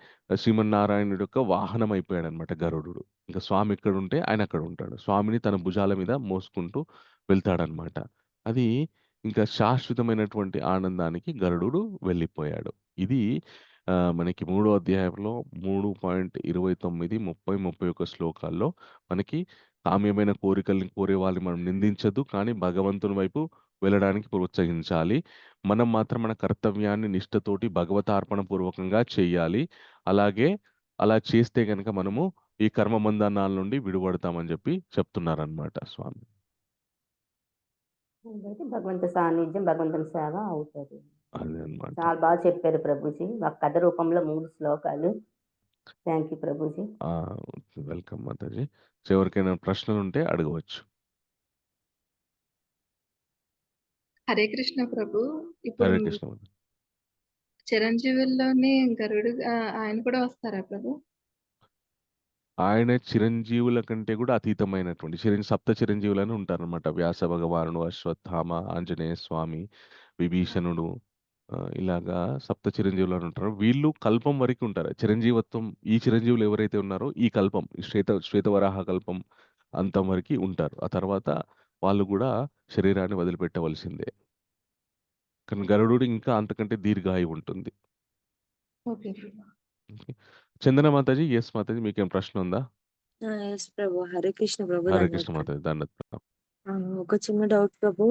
శ్రీమన్నారాయణుడి యొక్క వాహనం అయిపోయాడనమాట గరుడు. ఇంకా స్వామి ఎక్కడుంటే ఆయన అక్కడ ఉంటాడు. స్వామిని తన భుజాల మీద మోసుకుంటూ వెళ్తాడనమాట. అది ఇంకా శాశ్వతమైనటువంటి ఆనందానికి గరుడు వెళ్ళిపోయాడు. ఇది మనకి 3వ అధ్యాయంలో 3.29, 30, 31 శ్లోకాల్లో మనకి కామ్యమైన కోరికల్ని కోరే వాళ్ళని మనం నిందించొద్దు. కానీ భగవంతుని వైపు వెళ్ళడానికి ప్రోత్సహించాలి. మనం మాత్రం మన కర్తవ్యాన్ని నిష్ఠతోటి భగవతార్పణ పూర్వకంగా చేయాలి. అలాగే అలా చేస్తే గనక మనము ఈ కర్మ బంధనాల నుండి విడువడతామని చెప్పి చెప్తున్నారనమాట స్వామి. కాబట్టి భగవంతుడి సాన్నిధ్యం, భగవంతుని సేవ అవుతుంది. అదే అన్నమాట. చాలా బాగా చెప్పారు ప్రభుజీ. ఒక కథ రూపంలో 3 శ్లోకాలు. Thank you Prabhuji. Welcome Mataji. So ఎవరికైనా ప్రశ్నలు ఉంటే అడగవచ్చు. హరే కృష్ణ ప్రభు. హరే ఇప్పుడు కృష్ణ మాతాజీ. చిరంజీవుల్లోనే గరుడు ఆయన కూడా వస్తారా ప్రభు? ఆయన చిరంజీవుల కంటే కూడా అతీతమైనటువంటి సప్త చిరంజీవులని ఉంటారనమాట. వ్యాస భగవానుడు, అశ్వత్థామ, ఆంజనేయ స్వామి, విభీషణుడు, ఇలాగా సప్త చిరంజీవులు అని ఉంటారు. వీళ్ళు కల్పం వరకు ఉంటారు. చిరంజీవత్వం ఈ చిరంజీవులు ఎవరైతే ఉన్నారో ఈ కల్పం, ఈ శ్వేతవరాహ కల్పం అంతం వరకు ఉంటారు. ఆ తర్వాత వాళ్ళు కూడా శరీరాన్ని వదిలిపెట్టవలసిందే. కానీ గరుడు ఇంకా అంతకంటే దీర్ఘాయు ఉంటుంది. ఓకే. ఓకే. చందన మాతాజీ, ఎస్ మాతాజీ, మీకేం ప్రశ్న ఉందా? ఎస్ ప్రభు. హరే కృష్ణ ప్రభు. హరే ధన్యవాదాలు. కృష్ణ మాతాజీ, దండత్. ఒక చిన్న డౌట్ ప్రభు.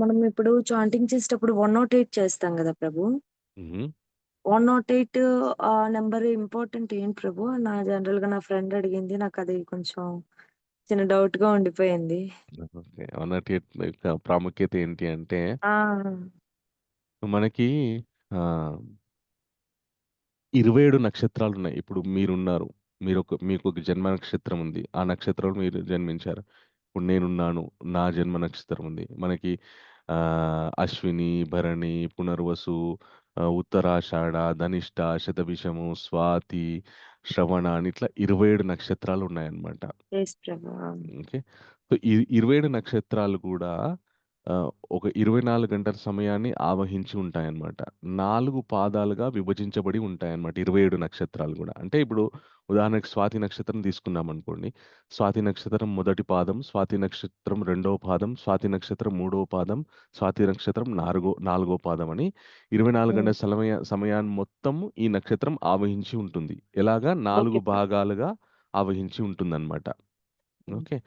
మనం ఇప్పుడు చాంటింగ్ చేసేటప్పుడు 108 చేస్తాం కదా ప్రభు. 108 నెంబర్ ఇంపార్టెంట్ ఏంటి ప్రభు? జనరల్ గా నా ఫ్రెండ్ అడిగింది. నాకు అది కొంచెం చిన్న డౌట్ గా ఉండిపోయింది. ఓకే. 108 యొక్క ప్రాముఖ్యత ఏంటి అంటే ఆ మనకి 27 నక్షత్రాలు ఉన్నాయి. ఇప్పుడు మీరున్నారు. మీకు ఒక జన్మ నక్షత్రం ఉంది. ఆ నక్షత్రంలో మీరు జన్మించారు. ఇప్పుడు నేనున్నాను. నా జన్మ నక్షత్రం ఉంది. మనకి అశ్విని, భరణి, పునర్వసు, ఉత్తరాషాఢ, ధనిష్ట, శతభిషము, స్వాతి, శ్రవణ అని ఇట్లా 27 నక్షత్రాలు ఉన్నాయన్నమాట. ఎస్ ప్రభు. ఓకే. సో ఈ 27 నక్షత్రాలు కూడా ఒక 24 గంటల సమయాన్ని ఆవహించి ఉంటాయన్నమాట. 4 పాదాలుగా విభజించబడి ఉంటాయన్నమాట 27 నక్షత్రాలు కూడా. అంటే ఇప్పుడు ఉదాహరణకు స్వాతి నక్షత్రం తీసుకున్నామనుకోండి. స్వాతి నక్షత్రం మొదటి పాదం, స్వాతి నక్షత్రం రెండవ పాదం, స్వాతి నక్షత్రం మూడవ పాదం, స్వాతి నక్షత్రం నాలుగో పాదం అని 24 గంటల సమయాన్ని మొత్తం ఈ నక్షత్రం ఆవహించి ఉంటుంది. ఎలాగా 4 భాగాలుగా ఆవహించి ఉంటుందన్నమాట. ఓకే.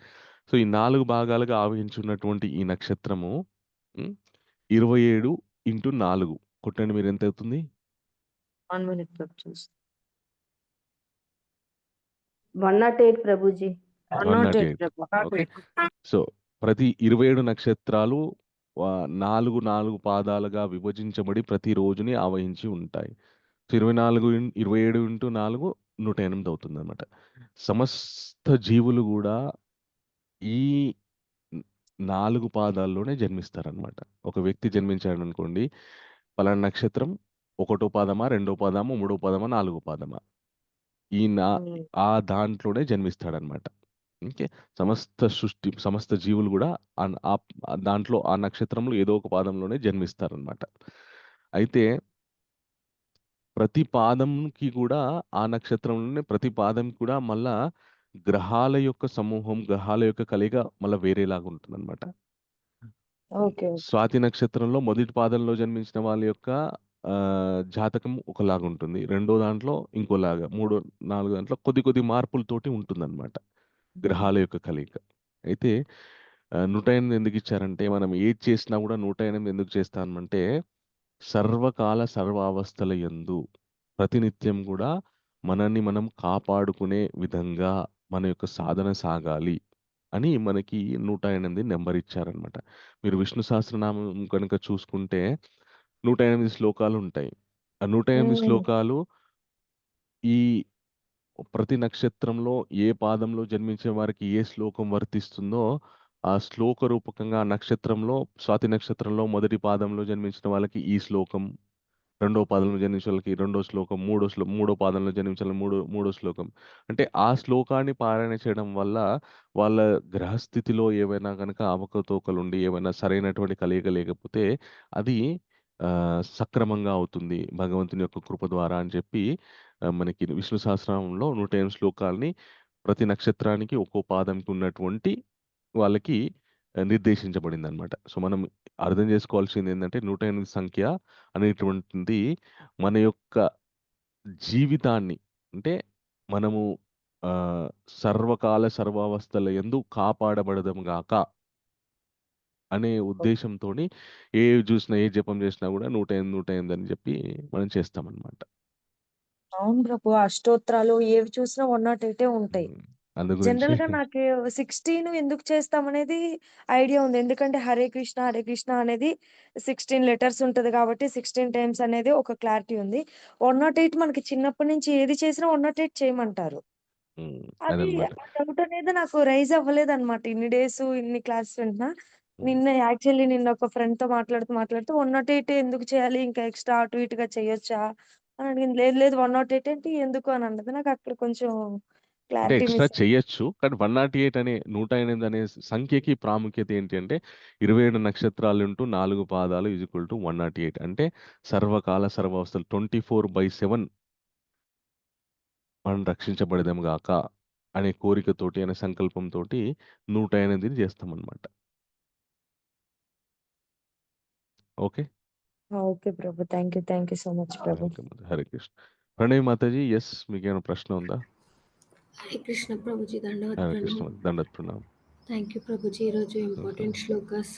సో ఈ 4 భాగాలుగా ఆవహించున్నటువంటి ఈ నక్షత్రము 27 ఇంటూ 4 కొట్టండి, మీరు ఎంత అవుతుంది? 1 మినిట్ ప్రభు చూస్తాను. 108 ప్రభుజీ. 108 ప్రభు. ఓకే. సో ప్రతి 27 నక్షత్రాలు 4 పాదాలుగా విభజించబడి ప్రతి రోజుని ఆవహించి ఉంటాయి. 27 ఇంటూ 4 108 అవుతుంది అనమాట. సమస్త జీవులు కూడా ఈ 4 పాదాల్లోనే జన్మిస్తారనమాట. ఒక వ్యక్తి జన్మించాడనుకోండి, పలానా నక్షత్రం 1 పాదమా, 2 పాదమా, 3 పాదమా, 4 పాదమా ఆ దాంట్లోనే జన్మిస్తాడనమాట. ఓకే. సమస్త జీవులు కూడా దాంట్లో ఆ నక్షత్రంలో ఏదో ఒక పాదంలోనే జన్మిస్తారనమాట. అయితే ప్రతి పాదంకి కూడా ఆ నక్షత్రంలోనే ప్రతి పాదం కూడా మళ్ళా గ్రహాల యొక్క సమూహం, గ్రహాల యొక్క కలయిక మళ్ళా వేరేలాగా ఉంటుందన్నమాట. స్వాతి నక్షత్రంలో మొదటి పాదంలో జన్మించిన వాళ్ళ యొక్క జాతకం ఒకలాగా ఉంటుంది. రెండో దాంట్లో ఇంకోలాగా, 3, 4 దాంట్లో కొద్ది మార్పులతోటి ఉంటుందన్నమాట గ్రహాల యొక్క కలయిక. అయితే 108 ఎందుకు ఇచ్చారంటే, మనం ఏది చేసినా కూడా 108 ఎందుకు చేస్తామంటే, సర్వకాల సర్వావస్థల యందు ప్రతినిత్యం కూడా మనల్ని మనం కాపాడుకునే విధంగా మన యొక్క సాధన సాగాలి అని మనకి 108 నెంబర్ ఇచ్చారనమాట. మీరు విష్ణు సహస్రనామం కనుక చూసుకుంటే 108 శ్లోకాలు ఉంటాయి. ఆ 108 శ్లోకాలు ఈ ప్రతి నక్షత్రంలో ఏ పాదంలో జన్మించిన వారికి ఏ శ్లోకం వర్తిస్తుందో ఆ శ్లోక రూపకంగా ఆ నక్షత్రంలో స్వాతి నక్షత్రంలో మొదటి పాదంలో జన్మించిన వాళ్ళకి ఈ శ్లోకం, రెండో పాదంలో జన్మించిన వాళ్ళకి రెండో శ్లోకం, మూడో పాదంలో జన్మించిన వాళ్ళకి మూడో శ్లోకం. అంటే ఆ శ్లోకాన్ని పారాయణ చేయడం వల్ల వాళ్ళ గ్రహస్థితిలో ఏవైనా గనక అవకతవకలుండి, ఏవైనా సరైనటువంటి కలయిక లేకపోతే అది సక్రమంగా అవుతుంది భగవంతుని యొక్క కృప ద్వారా అని చెప్పి మనకి విష్ణు సహస్రనామంలో 108 శ్లోకాల్ని ప్రతి నక్షత్రానికి ఒక్కో పాదంకి ఉన్నటువంటి వాళ్ళకి నిర్దేశించబడిందనమాట. సో, మనం అర్థం చేసుకోవాల్సిందేందంటే 108 సంఖ్య అనేటువంటిది మన యొక్క జీవితాన్ని, అంటే మనము సర్వకాల సర్వావస్థల యందు కాపాడబడదము గాక అనే ఉద్దేశంతోని ఏవి జూసినా, ఏ జపం చేసినా గూడా 108 అని చెప్పి మనం చేస్తామనమాట. అవును ప్రభు. అష్టోత్తరాలు ఏవి చూసినా 108 ఉంటాయి. అందు గురించి జనరల్‌గా నాకు 16 ఎందుకు చేస్తామనేది ఐడియా ఉంది. ఎందుకంటే హరే కృష్ణ అనేది 16 లెటర్స్ ఉంటది కాబట్టి 16 టైమ్స్ అనేది ఒక క్లారిటీ ఉంది. 108 మనకి చిన్నప్పటి నుంచి ఏది చేసినా 108 చేయమంటారు. అది అదనమాట. ఆ డౌట్ అనేది నాకు రైజ్ అవ్వలేదన్నమాట. ఇన్ని డేస్ ఇన్ని క్లాసెస్ వింటున్నా. హ్మ్. నిన్న ఒక ఫ్రెండ్‌తో మాట్లాడుతూ 108 ఎందుకు చేయాలి? ఇంకా ఎక్స్‌ట్రా అటు ఇటుగా చేయొచ్చా? అని అడిగింది. లేదు 108 ఏంటి? ఎందుకు అని అన్నది. నాకు అక్కడ కొంచెం అంటే క్లారిటీ ఎక్స్‌ట్రా మిస్ అయింది. చెయ్యొచ్చు. కానీ 108 అనే 108 అనే సంఖ్యకి ప్రాముఖ్యత ఏంటి అంటే 27 నక్షత్రాలుంటూ 4 పాదాలు = 108 అంటే సర్వకాల సర్వావస్థలు 24/7 మనం రక్షించబడదాము గాక అనే కోరికతోటి, అనే సంకల్పంతోటి 108 చేస్తామనమాట. ఓకే. ఓకే ప్రభు. థాంక్ యూ సో మచ్ ప్రభు. వెల్కమ్. హరే కృష్ణ. ప్రణయ్ మాతాజీ, యెస్, మీకేమైనా ప్రశ్న ఉందా? హరే కృష్ణ ప్రభుజీ, దండవత్ హరే ప్రణామ్. కృష్ణ. దండవత్ ప్రణామ్. థ్యాంక్ యూ ప్రభుజీ. ఈరోజు ఇంపార్టెంట్ శ్లోకాస్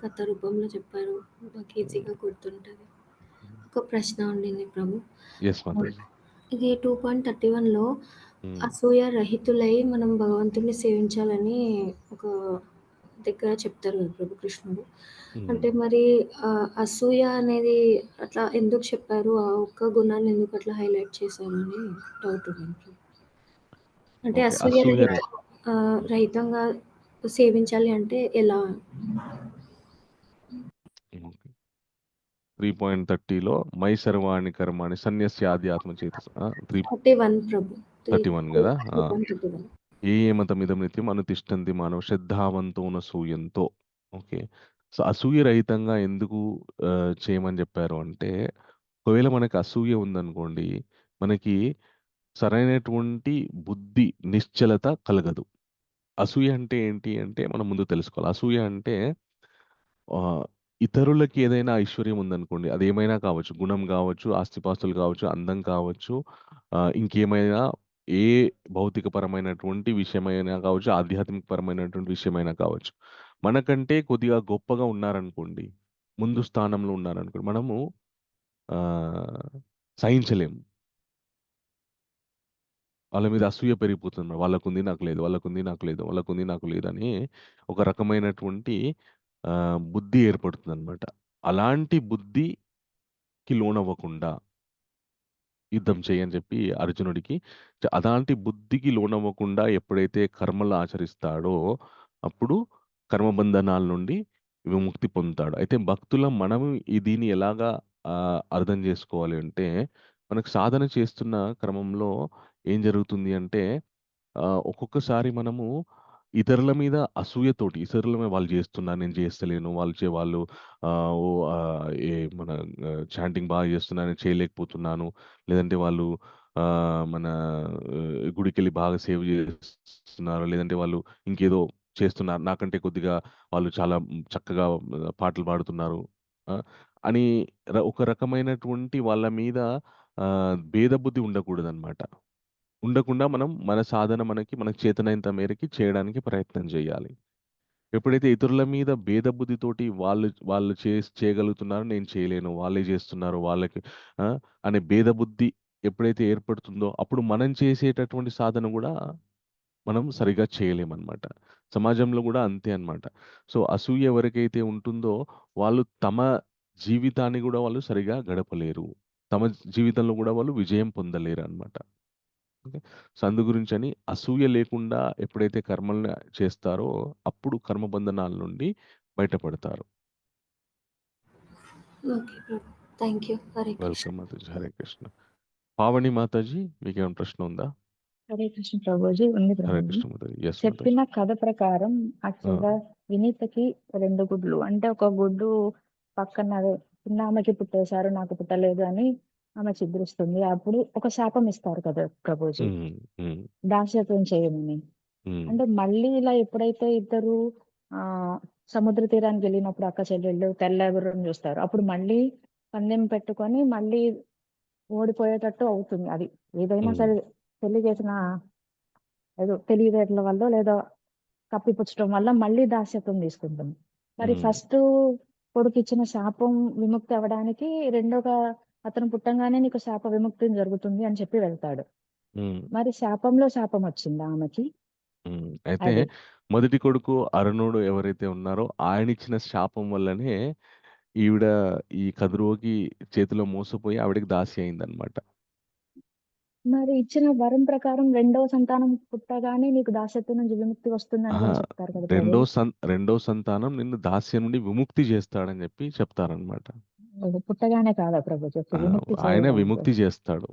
కథ రూపంలో చెప్పారు, మాకు ఈజీగా గుర్తుంటుంది. ఒక ప్రశ్న ఉండింది ప్రభు. యెస్ మాతాజీ. ఇది 2.31లో హ్మ్. అసూయ రహితులై మనం భగవంతుడిని సేవించాలని ఒక దగ్గర చెప్తారు కదా ప్రభు కృష్ణుడు. అంటే హ్మ్. మరి అసూయ అనేది అట్లా ఎందుకు చెప్పారు? ఆ ఒక్క గుణాన్ని ఎందుకు అట్లా హైలైట్ చేశారు అని డౌట్ ఉండింది ప్రభు. అంటే ఓకే. అసూయ అసూయ రహితంగా సేవించాలి అంటే ఎలా? ఓకే. 3.30లో మై సర్వాణి కర్మాణి సన్యస్యాది ఆత్మచేతస 31 ప్రభు. 31 గదా! 3.31. ఏ మతమిదం నిత్యం అనుతిష్టంతి మానవ శ్రద్ధావంతో నసూయంతో. ఓకే. సో, అసూయ రహితంగా ఎందుకు చేయమని జెప్పారు అంటే, ఒకవేళ మనకు అసూయ ఉందనుకోండి, మనకి సరైనటువంటి బుద్ధి, నిశ్చలత కలగదు. అసూయ అంటే ఏంటి అంటే, మనం ముందు తెలుసుకోవాలి. అసూయ అంటే ఆహ్, ఇతరులకి ఏదైనా ఐశ్వర్యం ఉందనుకోండి, అదేమైనా కావచ్చు. గుణం గావచ్చు, ఆస్తిపాస్తులు కావచ్చు, అందం కావచ్చు, ఇంకేమైనా ఏ భౌతికపరమైనటువంటి విషయమైనా కావచ్చు, ఆధ్యాత్మికపరమైనటువంటి విషయమైనా కావచ్చు. మనకంటే కొద్దిగా గొప్పగా ఉన్నారనుకోండి, ముందు స్థానంలో ఉన్నారనుకోండి, మనము ఆహ్, సహించలేము. వాళ్ళ మీద అసూయ పెరిగిపోతుంది. వాళ్ళకుంది నాకు లేదు, వాళ్ళకుంది నాకు లేదు, వాళ్ళకుంది నాకు లేదని ఒక రకమైనటువంటి బుద్ధి ఏర్పడుతుందనమాట. అలాంటి బుద్ధికి లోనవ్వకుండా యుద్ధం చెయ్యని చెప్పి అర్జునుడికి అలాంటి బుద్ధికి లోనవ్వకుండా ఎప్పుడైతే కర్మలు ఆచరిస్తాడో, అప్పుడు కర్మబంధనాల నుండి విముక్తి పొందుతాడు. అయితే భక్తులం మనము దీన్ని ఎలాగా అర్థం చేసుకోవాలి అంటే, మనకు సాధన చేస్తున్న క్రమంలో ఏం జరుగుతుంది అంటే, ఒక్కొక్కసారి మనము ఇతరుల మీద అసూయతోటి, ఇతరుల మీద వాళ్ళు జేస్తున్నారు, నేను జేస్తలేను. వాళ్ళు ఏ మన చాంటింగ్ బాగా జేస్తున్నారు, నేను చేయలేకపోతున్నాను. లేదంటే వాళ్ళు మన గుడికెళ్ళి బాగా సేవ జేస్తున్నారు. లేదంటే వాళ్ళు ఇంకేదో చేస్తున్నారు. నాకంటే కొద్దిగా వాళ్ళు చాలా చక్కగా పాటలు పాడుతున్నారు. ఆ! అని ఒక రకమైనటువంటి వాళ్ళ మీద భేదబుద్ధి ఉండకూడదనమాట. ఉండకుండా మనం మన సాధన మనకు చేతనైనంత మేరకి చేయడానికి ప్రయత్నం చేయాలి. ఎప్పుడైతే ఇతరుల మీద భేదబుద్ధితోటి వాళ్ళు చేయగలుగుతున్నారో నేను చేయలేను. వాళ్ళే చేస్తున్నారు. వాళ్ళకి ఆ! అనే భేదబుద్ధి ఎప్పుడైతే ఏర్పడుతుందో అప్పుడు మనం చేసేటటువంటి సాధన గూడా మనం సరిగ్గా చేయలేమనమాట. సమాజంలో గూడా అంతే అన్నమాట. సో, అసూయ ఎవరికైతే ఉంటుందో వాళ్ళు తమ జీవితాన్ని గూడా వాళ్ళు సరిగ్గా గడపలేరు. తమ జీవితంలో గూడా వాళ్ళు విజయం పొందలేరనమాట. ఓకే. సో, అందు గురించని అసూయ లేకుండా ఎప్పుడైతే కర్మల్ని చేస్తారో అప్పుడు కర్మబంధనాల నుండి బయటపడతారు. Okay Prabhu. Thank you. Hare Krishna. Welcome Mataji. Hare Krishna. Pavani Mataji మీకేమైనా ప్రశ్న ఉందా? హరే కృష్ణ ప్రభుజీ ఉంది హరే ప్రభుజీ. కృష్ణ మాతాజీ. ఎస్ మాతాజీ. చెప్పిన కథ ప్రకారం ఆ, యాక్చువల్గా వినీతకి 2 గుడ్లు అంటే ఒక గుడ్డు పక్కన అదే చిన్న ఆమెకి పుట్టేశారు నాకు పుట్టలేదు అని ఆమె చిద్రిస్తుంది. అప్పుడు ఒక శాపం ఇస్తారు కదా ప్రభుజీ, ఉమ్, ఉమ్, దాస్యత్వం చేయమని. ఉమ్, అంటే మళ్ళీ ఇలా ఎప్పుడైతే ఇద్దరు ఆ సముద్ర తీరానికి వెళ్ళినప్పుడు అక్క చెల్లెళ్ళు తెల్ల గుర్రం చూస్తారు, అప్పుడు మళ్ళీ పందెం పెట్టుకొని మళ్ళీ ఓడిపోయేటట్టు అవుతుంది. అది ఏదైనా ఉమ్, సరే పెళ్లి చేసిన ఏదో తెలివితేటల వల్ల లేదా కప్పిపుచ్చడం వల్ల మళ్ళీ దాస్యత్వం తీసుకుంటుంది. మరి ఉమ్, ఫస్ట్ కొడుకు ఇచ్చిన శాపం విముక్తి అవ్వడానికి రెండోగా అతను పుట్టంగానే నీకు శాప విముక్తి జరుగుతుంది అని చెప్పి వెళ్తాడు. ఉమ్, మరి శాపంలో శాపం వచ్చిందా ఆమెకి? అయితే అది మొదటి కొడుకు అరుణుడు ఎవరైతే ఉన్నారో ఆయన ఇచ్చిన శాపం వల్లనే ఈవిడ ఈ కదురుకి చేతిలో మోసపోయి ఆవిడకి దాసి అయిందనమాట. మరి ఇచ్చిన వరం ప్రకారం రెండవ సంతానం పుట్టగానే నీకు దాస్యత్వం నుంచి విముక్తి వస్తుందని కూడా చెప్తారు కదా ప్రభు. రెండో సంతానం నిన్ను దాస్యం నుండి విముక్తి చేస్తాడని చెప్పి చెప్తారనమాట. అది పుట్టగానే కాదా ప్రభు చెప్పి విముక్తి ఆయన చేయడానికి? విముక్తి చేస్తాడు.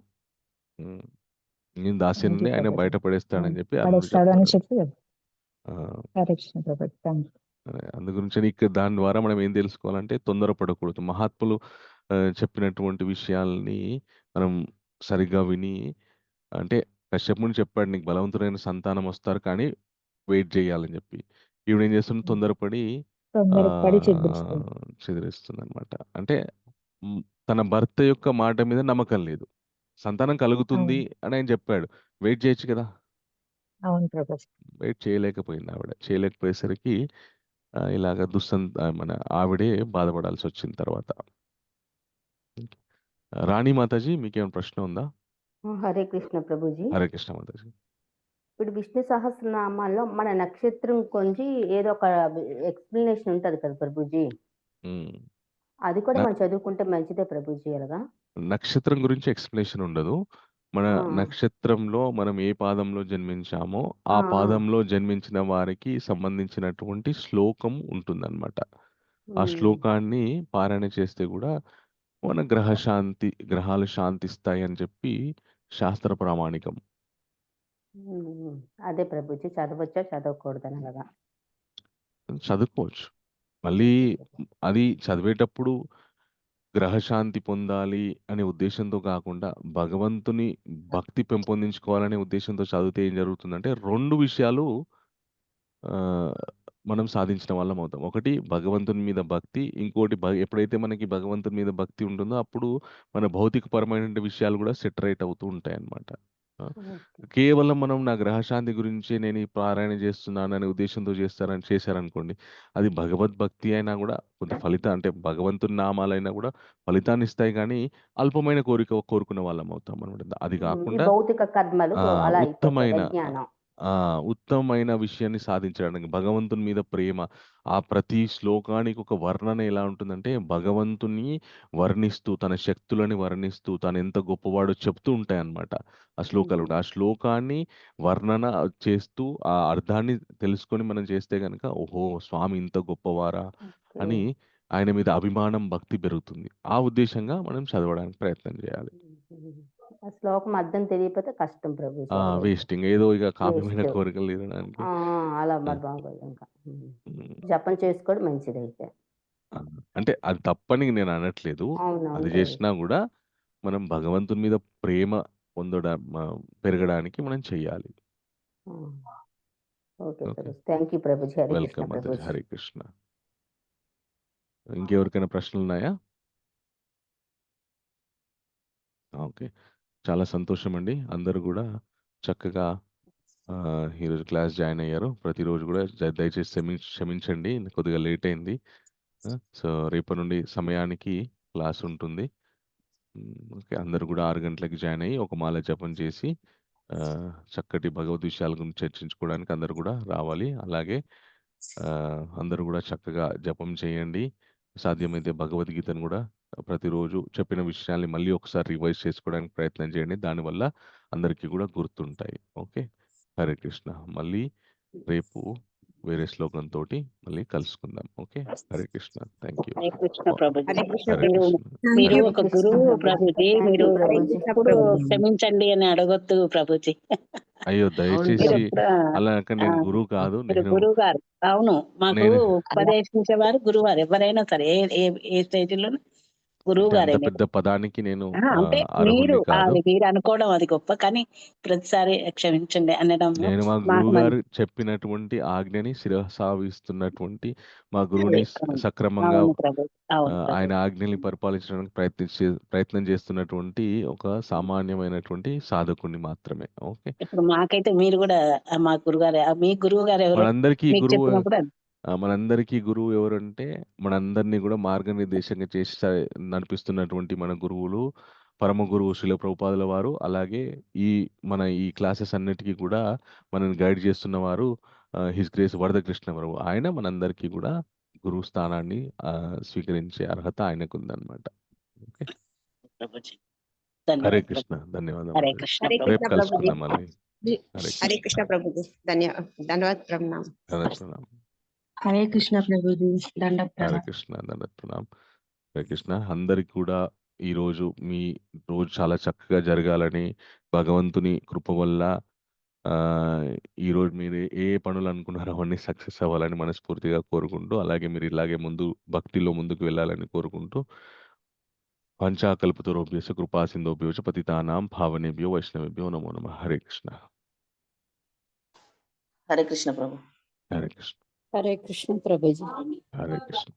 ఉమ్, నేను దాస్యం థ్యాంక్ యూ నుండి ఆయన ప్రభు. బయటపడేస్తాడని చెప్పి అరుణుడు పడేస్తాడు అని చెప్తాడు. చెప్పి ఆ, హరే కృష్ణ ప్రభు. Thank you. అందు గురించి ఇక్కడ దాని ద్వారా మనం ఏం తెలుసుకోవాలంటే తొందరపడకూడదు. మహాత్ములు చెప్పినటువంటి విషయాల్ని మనం సరిగ్గా విని, అంటే కశ్యపుని చెప్పాడు నీకు బలవంతుడైన సంతానం వస్తారు కానీ వెయిట్ చేయాలని చెప్పి. ఈవిడ ఏం చేస్తుంది తొందరపడి తొందరపడి చిద్రిస్తుంది. చెదిరిస్తుంది అనమాట. అంటే తన భర్త యొక్క మాట మీద నమ్మకం లేదు. సంతానం కలుగుతుంది అవును అని ఆయన చెప్పాడు, వెయిట్ చేయొచ్చు కదా. అవును ప్రభు. వెయిట్ చేయలేకపోయింది ఆవిడ. చేయలేకపోయేసరికి ఇలాగ మన ఆవిడే బాధపడాల్సి వచ్చిన తర్వాత. రాణి మాతాజీ మీకేమైనా ప్రశ్న ఉందా? హరే కృష్ణ ప్రభుజీ. హరే కృష్ణ మాతాజీ. ఇప్పుడు విష్ణు సహస్రనామాల్లో మన నక్షత్రం కొంచి ఏదో ఒక ఎక్స్ప్లెనేషన్ ఉంటది కదా ప్రభుజీ, ఉమ్. అది కూడా న- మనం చదువుకుంటే మంచిదే ప్రభుజీ అలాగా? నక్షత్రం గురించి ఎక్స్ప్లెనేషన్ ఉండదు. మన ఆ, నక్షత్రంలో మనం ఏ పాదంలో జన్మించామో ఆ ఆ, పాదంలో జన్మించిన వారికి సంబంధించినటువంటి శ్లోకం ఉంటుందన్నమాట. ఆ ఉమ్, శ్లోకాన్ని పారాయణ చేస్తే కూడా మన గ్రహాలు శాంతిస్తాయి అని చెప్పి శాస్త్ర ప్రామాణికం. ఉమ్, అదే ప్రభుజీ చదవచ్చా చదవకూడదని అలాగా? చదువుకోవచ్చు. మళ్ళీ అది చదివేటప్పుడు గ్రహశాంతి పొందాలి అనే ఉద్దేశంతో కాకుండా భగవంతుని భక్తి పెంపొందించుకోవాలనే ఉద్దేశంతో చదివితే ఏం జరుగుతుందంటే 2 విషయాలు మనం సాధించిన వాళ్ళం అవుతాం. ఒకటి భగవంతుని మీద భక్తి, ఇంకోటి ఎప్పుడైతే మనకి భగవంతుని మీద భక్తి ఉంటుందో అప్పుడు మన భౌతికపరమైన విషయాలు కూడా సెట్ రైట్ అవుతూ ఉంటాయన్నమాట. ఓకే. కేవలం మనం నా గ్రహశాంతి గురించి నేను ఈ పారాయణ చేస్తున్నాను అనే ఉద్దేశంతో చేశారనుకోండి, అది భగవద్భక్తి అయినా కూడా కొంత అంటే భగవంతుని నామాలైనా కూడా ఫలితాన్ని ఇస్తాయి కానీ అల్పమైన కోరుకున్న వాళ్ళం అవుతాం అనమాట. అది ఈ కాకుండా భౌతిక కర్మలు అలా అయిపోతాయి, ఉత్తమైన అజ్ఞానం. ఉత్తమమైన విషయాన్ని సాధించడానికి భగవంతుని మీద ప్రేమ. ఆ ప్రతి శ్లోకానికి ఒక వర్ణన ఎలా ఉంటుందంటే భగవంతుని వర్ణిస్తూ, తన శక్తులని వర్ణిస్తూ, తను ఎంత గొప్పవాడో చెప్తూ ఉంటాయన్నమాట ఆ శ్లోకాలు కూడా. ఆ శ్లోకాన్ని వర్ణన చేస్తూ ఆ అర్థాన్ని తెలుసుకొని మనం చేస్తే గనక ఓహో! స్వామి ఇంత గొప్పవారా ఓకే. అని ఆయన మీద అభిమానం, భక్తి పెరుగుతుంది. ఆ ఉద్దేశంగా మనం చదవడానికి ప్రయత్నం చేయాలి. ఆ శ్లోకం అర్థం తెలియకపోతే కష్టం ప్రభుజీ అలా అయితే. వేస్టింగ్ ఏదో ఇక కామ్యమైన వేస్ట్. కోరికలు తీరడానికి. అలా ఆ! మరి బాగోదు ఇంకా. హ్మ్. జపం చేసుకోవడం మంచిదైతే. ఆ! అంటే అది తప్పని నేను అనట్లేదు. అవునవును అది ప్రభుజీ. చేసినా గూడా మనం భగవంతుని మీద ప్రేమ పెరగడానికి మనం చెయ్యాలి. ఆ, okay okay. Prabhuji. Thank you Prabhuji. Hare Krishna welcome Mataji. Prabhuji. Hare Krishna. ఇంకెవరికైనా ప్రశ్నలున్నాయా? ఓకే. చాలా సంతోషమండి. అందరూ గూడా చక్కగా ఈరోజు క్లాస్ జాయిన్ అయ్యారు. ప్రతిరోజు గూడా దయచేసి క్షమించండి. కొద్దిగా లేట్ అయింది. సో, రేపటి నుండి సమయానికి క్లాస్ ఉంటుంది. ఓకే. అందరూ గూడా 6 గంటలకి జాయిన్ అయ్యి ఒక మాల జపం చేసి చక్కటి భగవద్ విషయాల గురించి చర్చించుకోవడానికి అందరూ గూడా రావాలి. అలాగే అందరూ గూడా చక్కగా జపం చేయండి. సాధ్యమైతే భగవద్గీతను గూడా ప్రతిరోజు చెప్పిన విషయాల్ని మళ్ళీ ఒకసారి రివైజ్ చేసుకోవడానికి ప్రయత్నం చేయండి. దానివల్ల అందరికీ కూడా గుర్తుంటాయి. ఓకే, హరే కృష్ణ. మళ్ళీ రేపు వేరే శ్లోకంతో మళ్ళీ కలుసుకుందాం. Okay, Hare Krishna. Thank you. Hare Krishna Prabhuji. Hare Krishna Hare మీరు కృష్ణ. మీరు హరే ఒక కృష్ణ గురువు ప్రభుజీ. థ్యాంక్ మీరు యూ ప్రభుజీ. ఎప్పుడు క్షమించండి అని అడగొద్దు ప్రభుజీ. అయ్యో, మీరు దయచేసి ఎప్పుడు అలా నేను గురువు కాదు. మీరు నేను గురువు గారు. అవును, మాకు నేను ఉపదేశించేవారు గురువారు. ఎవరైనా సరే ఏ స్టేజ్ లో గురువు అంటే గారే అంత మీరు. పెద్ద పదానికి నేను అంటే అర్హుడిని మీరు కాదు. అది మీరు అనుకోవడం అది గొప్ప, కానీ ప్రతిసారి క్షమించండి అనడం నేను మా మాకు గురువు గారు చెప్పినటువంటి ఆజ్ఞని శిరసావిస్తున్నటువంటి మా గురువుని సక్రమంగా అవును ప్రభు. అవును ప్రభు. ఆయన ఆజ్ఞల్ని పరిపాలించడానికి ప్రయత్నం చేస్తున్నటువంటి ఒక సామాన్యమైనటువంటి సాధకుని మాత్రమే. ఓకే, ఇప్పుడు మాకైతే మీరు కూడా మా గురుగారు, మీ గురువు గారు ఎవరు మనందరికీ మీకు గురువు చెప్పినప్పుడు మనందరికీ గురువు ఎవరంటే మనందరినీ కూడా మార్గనిర్దేశంగా చేసి నడిపిస్తున్నటువంటి మన గురువులు పరమ గురువు శ్రీల ప్రభుపాదుల వారు. అలాగే ఈ క్లాసెస్ అన్నిటికీ కూడా మనల్ని గైడ్ చేస్తున్న వారు హిస్ గ్రేస్ వరదకృష్ణ ప్రభు. ఆయన మనందరికీ కూడా గురువు స్థానాన్ని స్వీకరించే అర్హత ఆయనకు ఉందన్నమాట. ఓకే, ప్రభుజీ. హరే ధన్యవాదాలు కృష్ణ. ప్రభు. ధన్యవాదాలు. హరే కృష్ణ హరే ప్రభు. రేపు కృష్ణ ప్రభుజీ. కలుసుకుందాం మళ్ళీ. హరే హరే కృష్ణ. కృష్ణ ప్రభుజీ. ధన్యవాద్ ప్రణామ్. హరే ప్రణామ్. హరే కృష్ణ ప్రభుజీ. దండ హరే ప్రణామం. కృష్ణ. దండత్ ప్రణామ్. హరే కృష్ణ. అందరికి కూడా ఈరోజు మీ రోజు చాలా చక్కగా జరగాలని భగవంతుని కృప వల్ల ఈరోజు మీరు ఏ పనులు అనుకున్నారో అవన్నీ సక్సెస్ అవ్వాలని మనస్ఫూర్తిగా కోరుకుంటూ, అలాగే మీరు ఇలాగే భక్తిలో ముందుకు వెళ్ళాలని కోరుకుంటూ, పంచాకల్పతరోభ్యస్య కృపా సింధోభ్యో చ పతితానాం పావనేభ్యో వైష్ణవేభ్యో నమో నమః. హరే కృష్ణ. హరే కృష్ణ ప్రభు. హరే కృష్ణ. హరే కృష్ణ ప్రభుజీ. హరే కృష్ణ.